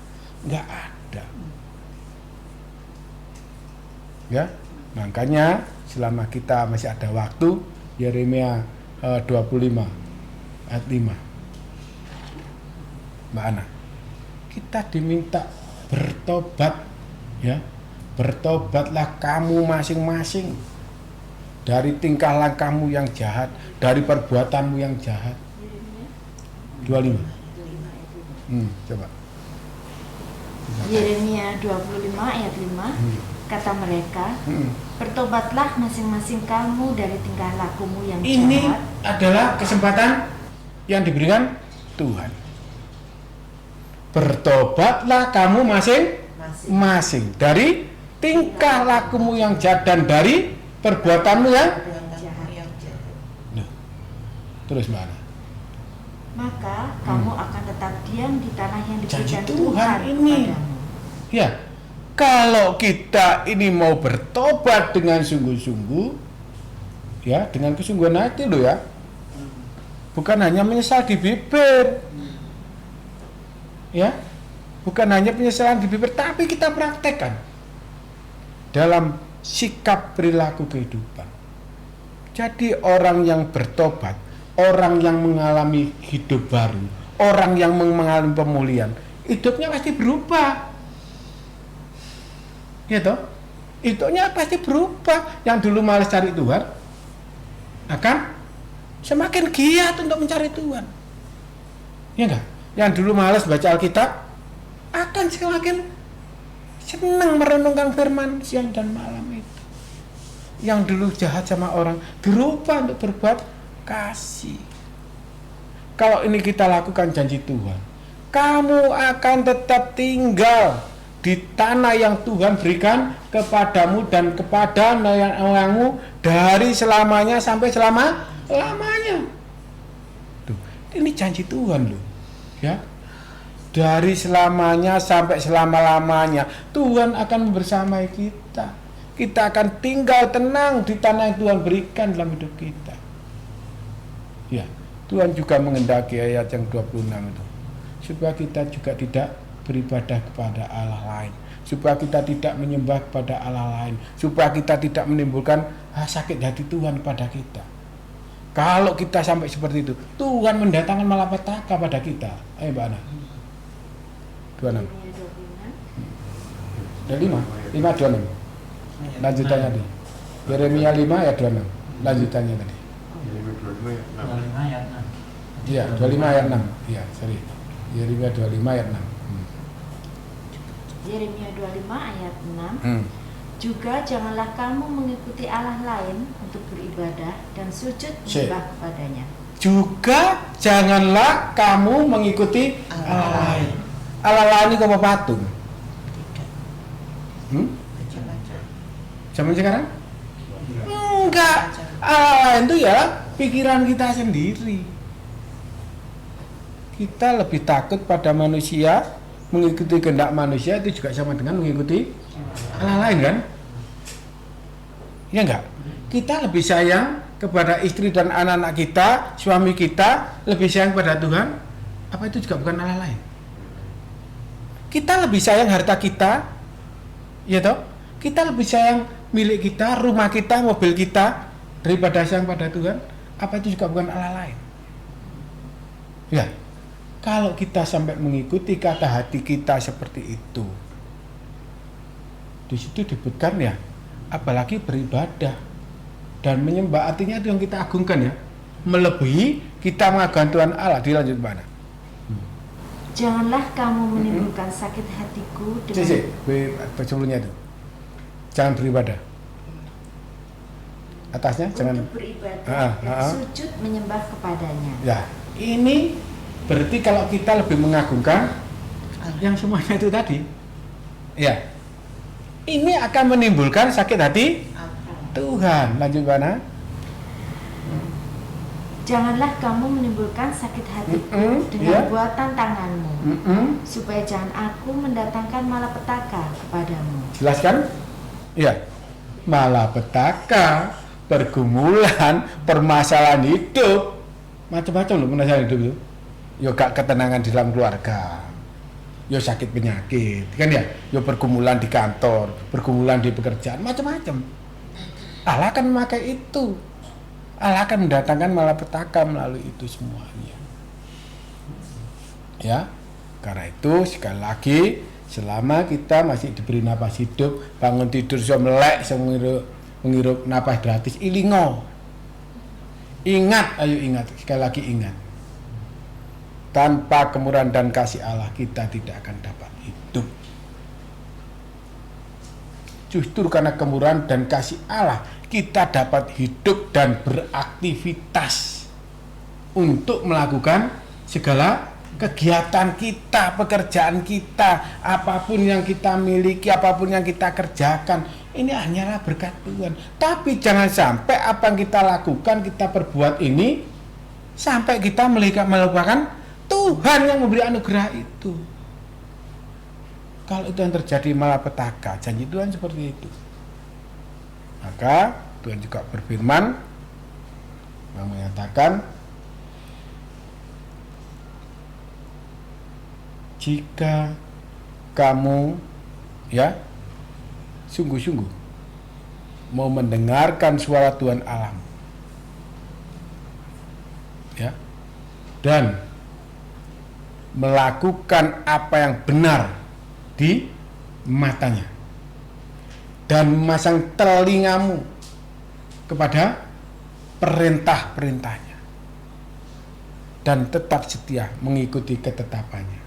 Enggak ada. Ya, makanya selama kita masih ada waktu, Yeremia 25 ayat 5. Mbak Ana, kita diminta bertobat, ya. Bertobatlah kamu masing-masing dari tingkah lakumu yang jahat, dari perbuatanmu yang jahat. 25. Coba. Yeremia 25 ayat 5. Kata mereka, bertobatlah masing-masing kamu dari tingkah lakumu yang jahat. Ini adalah kesempatan yang diberikan Tuhan. Bertobatlah kamu masing-masing dari tingkah lakumu yang jahat dan dari perbuatanmu Terus mana? Maka kamu akan tetap diam di tanah yang Janji diberikan Tuhan Tuhan ini. kepadamu. Ya, kalau kita ini mau bertobat dengan sungguh-sungguh, ya, dengan kesungguhan hati loh ya, bukan hanya menyesal di bibir, ya, bukan hanya penyesalan di bibir, tapi kita praktekkan dalam sikap perilaku kehidupan. Jadi orang yang bertobat, orang yang mengalami hidup baru, orang yang mengalami pemulihan, hidupnya pasti berubah. Ya toh? Hidupnya pasti berubah. Yang dulu malas cari Tuhan akan semakin giat untuk mencari Tuhan. Ya enggak? Yang dulu malas baca Alkitab akan semakin senang merenungkan firman siang dan malam itu. Yang dulu jahat sama orang berubah untuk berbuat kasih. Kalau ini kita lakukan janji Tuhan, kamu akan tetap tinggal di tanah yang Tuhan berikan kepadamu dan kepada nenek-nenek dari selamanya sampai selama-lamanya. Tuh, ini janji Tuhan loh, ya. Dari selamanya sampai selama-lamanya Tuhan akan membersamai kita. Kita akan tinggal tenang di tanah yang Tuhan berikan dalam hidup kita. Ya, Tuhan juga mengendaki ayat yang 26 itu, supaya kita juga tidak beribadah kepada Allah lain, supaya kita tidak menyembah kepada Allah lain, supaya kita tidak menimbulkan sakit hati Tuhan pada kita. Kalau kita sampai seperti itu, Tuhan mendatangkan malapetaka pada kita. Ayo Mbak Ana. 26. Ada 5 26. Lanjutannya tadi. Yeremia 5 ayat 26. Lanjutannya tadi. Yeremia 25 ayat 6. 25 ayat 6. Iya, 25 ayat 6. Iya, sorry. Yeremia 25 ayat 6. Yeremia 25 ayat 6. Juga janganlah kamu mengikuti Allah lain untuk beribadah dan sujud menyembah kepadanya. Juga janganlah kamu mengikuti Allah lain. Allah lain itu apa patung? Zaman sekarang? Enggak. Allah lain itu ya pikiran kita sendiri. Kita lebih takut pada manusia, mengikuti kehendak manusia itu juga sama dengan mengikuti Allah lain kan? Ya enggak? Kita lebih sayang kepada istri dan anak-anak kita, suami kita, lebih sayang kepada Tuhan. Apa itu juga bukan Allah lain? Kita lebih sayang harta kita, ya toh? Kita lebih sayang milik kita, rumah kita, mobil kita daripada sayang pada Tuhan. Apa itu juga bukan Allah lain? Ya, kalau kita sampai mengikuti kata hati kita seperti itu, di situ disebutkan ya, apalagi beribadah dan menyembah, artinya itu yang kita agungkan ya, melebihi kita mengagungkan Tuhan Allah. Dilanjut mana? Janganlah kamu menimbulkan sakit hatiku dengan sebelumnya itu. Jangan beribadah. Atasnya jangan untuk beribadah dan sujud menyembah kepadanya. Ya, ini berarti kalau kita lebih mengagungkan yang semuanya itu tadi, ya, ini akan menimbulkan sakit hati Tuhan. Lanjut mana? Janganlah kamu menimbulkan sakit hatiku dengan buatan tanganmu, supaya jangan aku mendatangkan malapetaka kepadamu. Jelaskan? Ya, malapetaka, pergumulan, permasalahan hidup, macam-macam loh permasalahan hidup itu. Yo gak ketenangan di dalam keluarga, yo sakit penyakit, kan ya, yo pergumulan di kantor, pergumulan di pekerjaan, macam-macam. Allah akan memakai itu. Allah akan mendatangkan malapetaka melalui itu semuanya. Ya, karena itu sekali lagi, selama kita masih diberi napas hidup, bangun tidur so melek, so menghirup napas gratis, ilingo. Ingat, ayo ingat, sekali lagi ingat. Tanpa kemurahan dan kasih Allah kita tidak akan dapat hidup. Justru karena kemurahan dan kasih Allah kita dapat hidup dan beraktivitas untuk melakukan segala kegiatan kita, pekerjaan kita, apapun yang kita miliki, apapun yang kita kerjakan, ini hanyalah berkat Tuhan. Tapi jangan sampai apa yang kita lakukan, kita perbuat ini sampai kita melupakan Tuhan yang memberi anugerah itu. Kalau itu yang terjadi malapetaka, janji Tuhan seperti itu. Maka Tuhan juga berfirman yang mengatakan, jika kamu sungguh-sungguh mau mendengarkan suara Tuhan Allah dan melakukan apa yang benar di matanya dan memasang telingamu kepada perintah-perintahnya dan tetap setia mengikuti ketetapannya,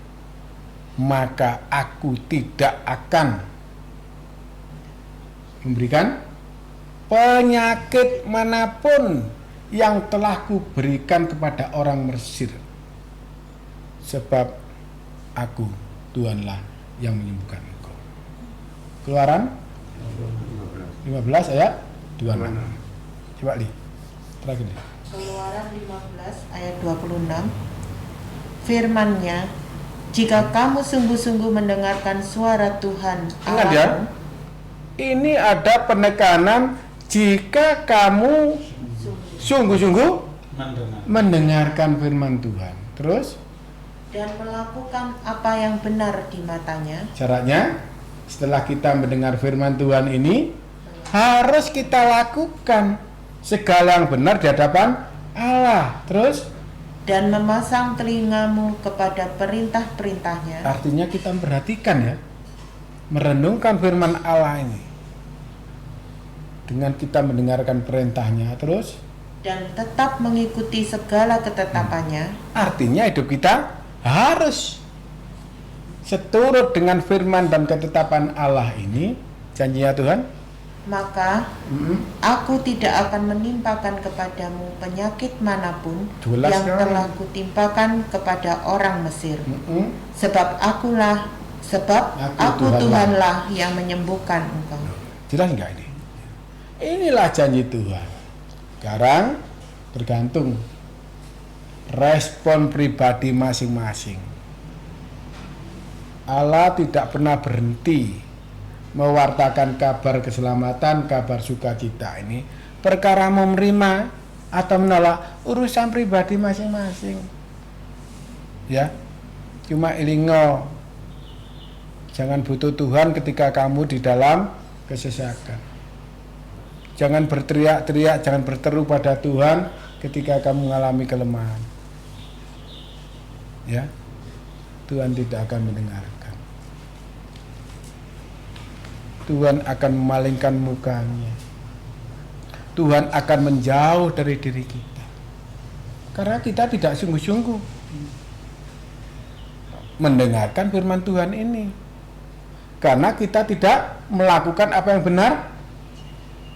maka aku tidak akan memberikan penyakit manapun yang telah kuberikan kepada orang Mesir, sebab aku Tuhanlah yang menyembuhkan engkau. Keluaran 15 ayat 26. Coba Li, terakhir Li. Keluaran 15 ayat 26. Firman-Nya, jika kamu sungguh-sungguh mendengarkan suara Tuhan Ingat ya, Allahmu, ini ada penekanan jika kamu sungguh-sungguh mendengarkan firman Tuhan. Terus dan melakukan apa yang benar di matanya. caranya, setelah kita mendengar firman Tuhan ini, harus kita lakukan segala yang benar di hadapan Allah. Terus Dan memasang telingamu kepada perintah-perintahnya. artinya kita memperhatikan ya, merenungkan firman Allah ini dengan kita mendengarkan perintahnya. Terus Dan tetap mengikuti segala ketetapannya. artinya hidup kita harus seturut dengan firman dan ketetapan Allah ini, janjinya Tuhan. Maka aku tidak akan menimpakan kepadamu penyakit manapun Jelas yang sekali. telah kutimpakan kepada orang Mesir. Sebab aku Tuhanlah. Tuhanlah yang menyembuhkan engkau. Jelas enggak ini? Inilah janji Tuhan. Sekarang tergantung respon pribadi masing-masing. Allah tidak pernah berhenti mewartakan kabar keselamatan, kabar sukacita ini. Perkara mau menerima atau menolak urusan pribadi masing-masing. Ya, cuma ilingo, jangan butuh Tuhan ketika kamu di dalam kesesakan. Jangan berteriak-teriak, jangan berteru pada Tuhan ketika kamu mengalami kelemahan. Ya, Tuhan tidak akan mendengarkan. Tuhan akan memalingkan mukanya. Tuhan akan menjauh dari diri kita. Karena kita tidak sungguh-sungguh mendengarkan firman Tuhan ini. Karena kita tidak melakukan apa yang benar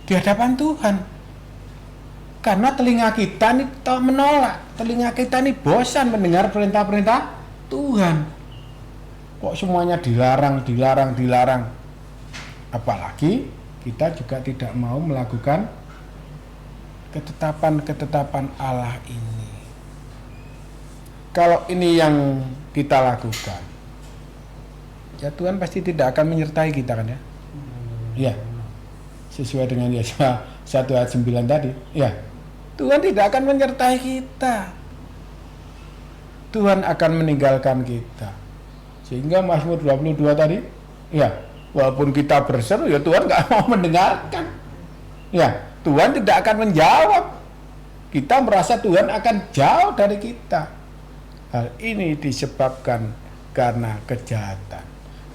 di hadapan Tuhan. Karena telinga kita ini menolak, telinga kita ini bosan mendengar perintah-perintah Tuhan. Kok semuanya dilarang. Apalagi kita juga tidak mau melakukan ketetapan-ketetapan Allah ini. Kalau ini yang kita lakukan, ya Tuhan pasti tidak akan menyertai kita kan ya. Ya, sesuai dengan Yesaya 1 ayat 9 tadi. Ya, Tuhan tidak akan menyertai kita. Tuhan akan meninggalkan kita. Sehingga Mazmur 22 tadi, ya, walaupun kita berseru, ya Tuhan nggak mau mendengarkan. Ya, Tuhan tidak akan menjawab. Kita merasa Tuhan akan jauh dari kita. Hal ini disebabkan karena kejahatan.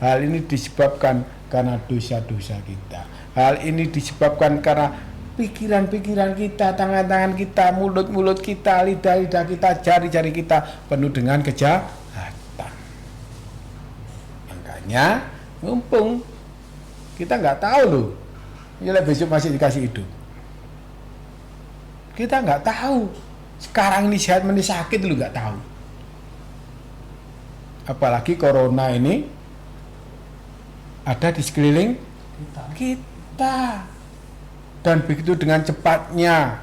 Hal ini disebabkan karena dosa-dosa kita. Hal ini disebabkan karena pikiran-pikiran kita, tangan-tangan kita, mulut-mulut kita, lidah-lidah kita, jari-jari kita penuh dengan kejahatan. Makanya mumpung kita nggak tahu loh, ya besok masih dikasih hidup. Kita nggak tahu. Sekarang ini sehat, ini sakit lu nggak tahu. Apalagi corona ini ada di sekeliling kita. Dan begitu dengan cepatnya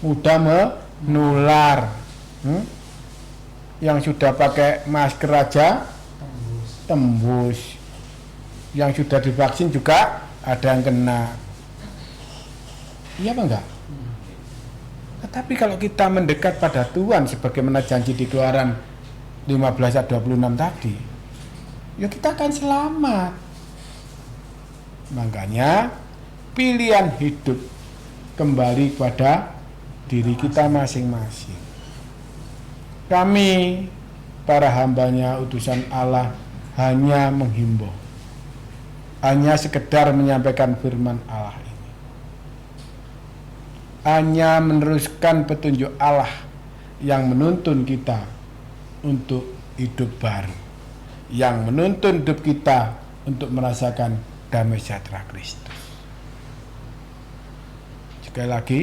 mudah nular. Yang sudah pakai masker aja tembus. Yang sudah divaksin juga ada yang kena. Iya apa enggak? Tetapi kalau kita mendekat pada Tuhan sebagaimana janji di Keluaran 15 ayat 26 tadi, ya kita akan selamat. Makanya pilihan hidup kembali kepada diri kita masing-masing. Kami para hambanya utusan Allah hanya menghimbau, hanya sekedar menyampaikan firman Allah ini, hanya meneruskan petunjuk Allah yang menuntun kita untuk hidup baru, yang menuntun hidup kita untuk merasakan damai sejahtera Kristus. Sekali lagi,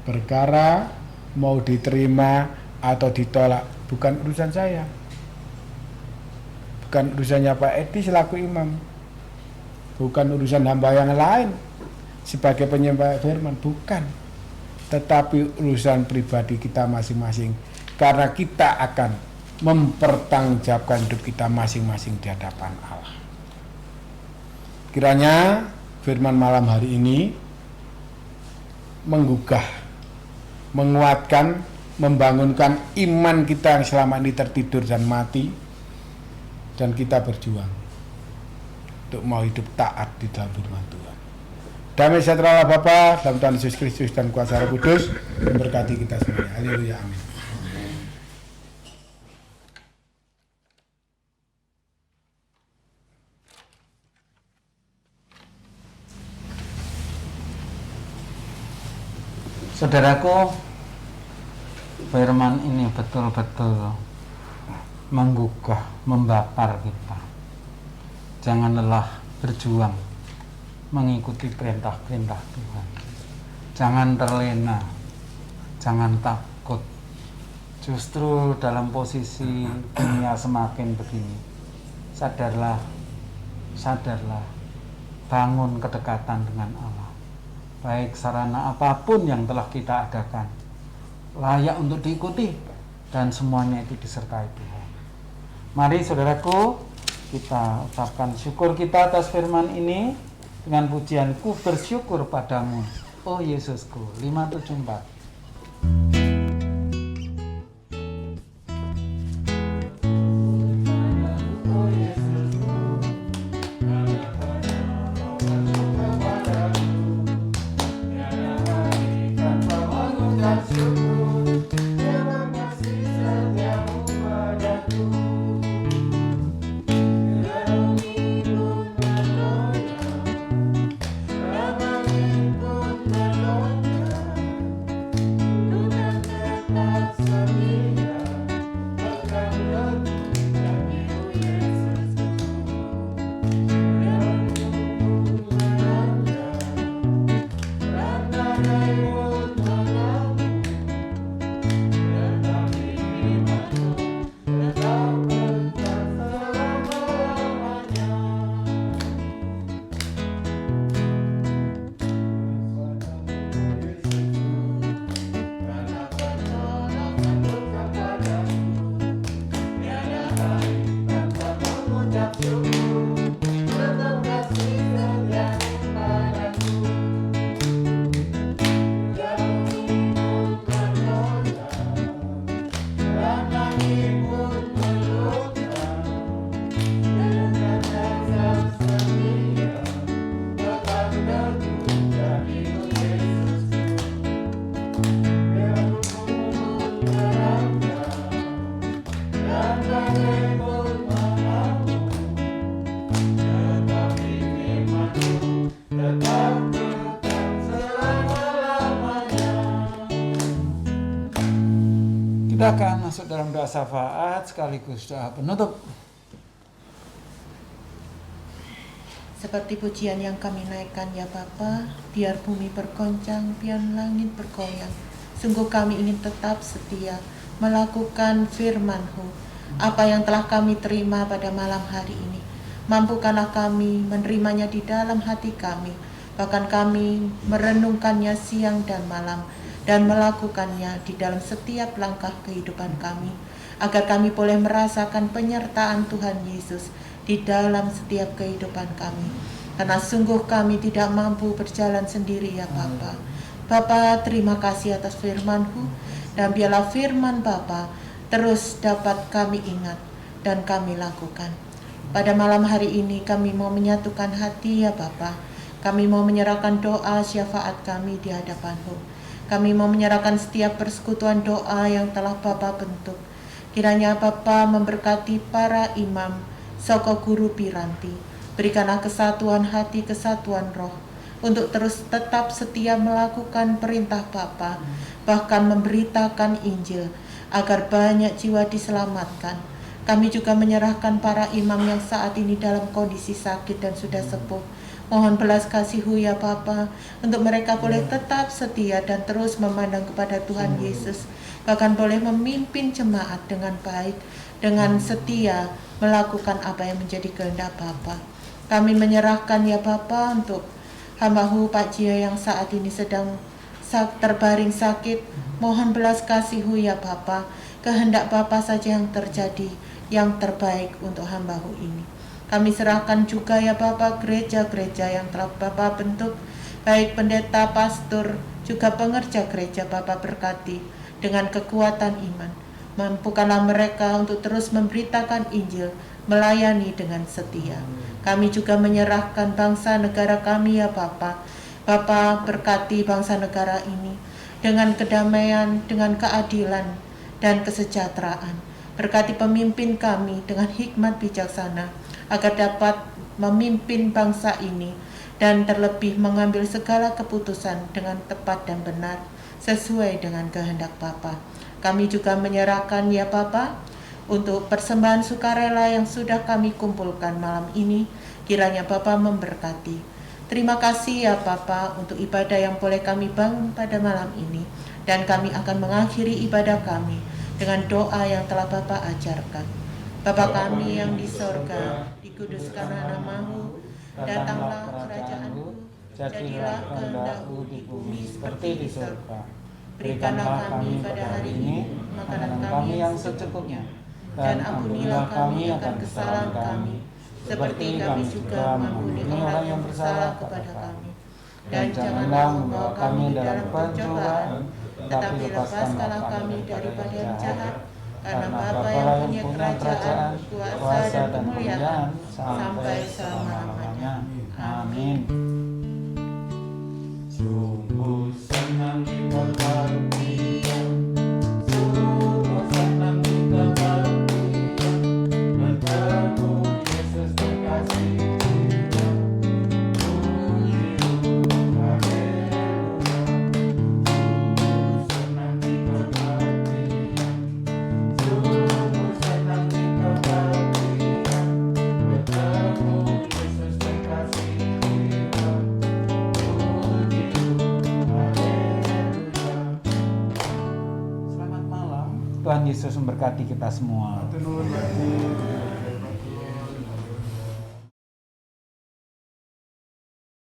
perkara mau diterima atau ditolak bukan urusan saya, bukan urusannya Pak Edi selaku imam, bukan urusan hamba yang lain sebagai penyembah firman, bukan, tetapi urusan pribadi kita masing-masing, karena kita akan mempertanggungjawabkan hidup kita masing-masing di hadapan Allah. Kiranya firman malam hari ini menggugah, menguatkan, membangunkan iman kita yang selama ini tertidur dan mati, dan kita berjuang untuk mau hidup taat di dalam firman Tuhan. Damai sejahtera Allah Bapa, dalam Tuhan Yesus Kristus dan kuasa Roh Kudus memberkati kita semuanya. Haleluya, amin. Saudaraku, firman ini betul-betul menggugah, membakar kita. Jangan lelah berjuang mengikuti perintah-perintah Tuhan. Jangan terlena, jangan takut. Justru dalam posisi dunia semakin begini, sadarlah, bangun kedekatan dengan Allah. Baik sarana apapun yang telah kita adakan, layak untuk diikuti, dan semuanya itu disertai Tuhan. Mari saudaraku, kita ucapkan syukur kita atas firman ini dengan pujian ku bersyukur padamu, oh Yesusku. 574. Kita akan masuk dalam doa syafaat sekaligus doa penutup. Seperti pujian yang kami naikkan ya Bapa, biar bumi bergoncang, biar langit bergoyang. Sungguh kami ingin tetap setia melakukan firman-Mu, apa yang telah kami terima pada malam hari ini. Mampukanlah kami menerimanya di dalam hati kami, bahkan kami merenungkannya siang dan malam, dan melakukannya di dalam setiap langkah kehidupan kami, agar kami boleh merasakan penyertaan Tuhan Yesus di dalam setiap kehidupan kami. Karena sungguh kami tidak mampu berjalan sendiri ya Bapa. Bapa, terima kasih atas firman-Mu, dan biarlah firman Bapa terus dapat kami ingat dan kami lakukan. Pada malam hari ini kami mau menyatukan hati ya Bapa. Kami mau menyerahkan doa syafaat kami di hadapan-Mu. Kami mau menyerahkan setiap persekutuan doa yang telah Bapa bentuk. Kiranya Bapa memberkati para imam, Soko Guru Piranti. Berikanlah kesatuan hati, kesatuan roh, untuk terus tetap setia melakukan perintah Bapa, bahkan memberitakan Injil, agar banyak jiwa diselamatkan. Kami juga menyerahkan para imam yang saat ini dalam kondisi sakit dan sudah sepuh. Mohon belas kasih-Mu ya Bapa, untuk mereka boleh tetap setia dan terus memandang kepada Tuhan Yesus, bahkan boleh memimpin jemaat dengan baik, dengan setia melakukan apa yang menjadi kehendak Bapa. Kami menyerahkan ya Bapa untuk hamba-Mu Pak Jia yang saat ini sedang terbaring sakit. Mohon belas kasih-Mu ya Bapa, kehendak Bapa saja yang terjadi, yang terbaik untuk hamba-Mu ini. Kami serahkan juga ya Bapa gereja-gereja yang telah Bapa bentuk, baik pendeta, pastor, juga pengerja gereja. Bapa berkati dengan kekuatan iman. Mampukanlah mereka untuk terus memberitakan Injil, melayani dengan setia. Kami juga menyerahkan bangsa negara kami ya Bapa. Bapa berkati bangsa negara ini dengan kedamaian, dengan keadilan, dan kesejahteraan. Berkati pemimpin kami dengan hikmat bijaksana, agar dapat memimpin bangsa ini dan terlebih mengambil segala keputusan dengan tepat dan benar sesuai dengan kehendak Bapa. Kami juga menyerahkan ya Bapa untuk persembahan sukarela yang sudah kami kumpulkan malam ini, kiranya Bapa memberkati. Terima kasih ya Bapa untuk ibadah yang boleh kami bangun pada malam ini, dan kami akan mengakhiri ibadah kami dengan doa yang telah Bapa ajarkan. Bapa kami yang di sorga, dikuduskanlah nama-Mu, datanglah kerajaan-Mu, jadilah kehendak-Mu di bumi seperti di sorga. Berikanlah kami pada hari ini makanan kami yang secukupnya, dan ampunilah kami akan kesalahan kami, seperti kami juga mengampuni orang yang bersalah kepada kami. Dan janganlah membawa kami dalam pencobaan, tetapi lepaskanlah kami daripada yang jahat. Karena Bapa yang punya kerajaan, kuasa dan kemuliaan sampai selama-lamanya. Amin. Sungguh senang diperbarui Dia, sungguh senang diperbarui Dia, bertemu Yesus terkasih Dia. Puji haleluya, sungguh senang diperbarui Dia, sungguh senang diperbarui Dia, bertemu Yesus terkasih Dia. Selamat malam. Tuhan Yesus memberkati kita semua. Matur nuwun, Pak.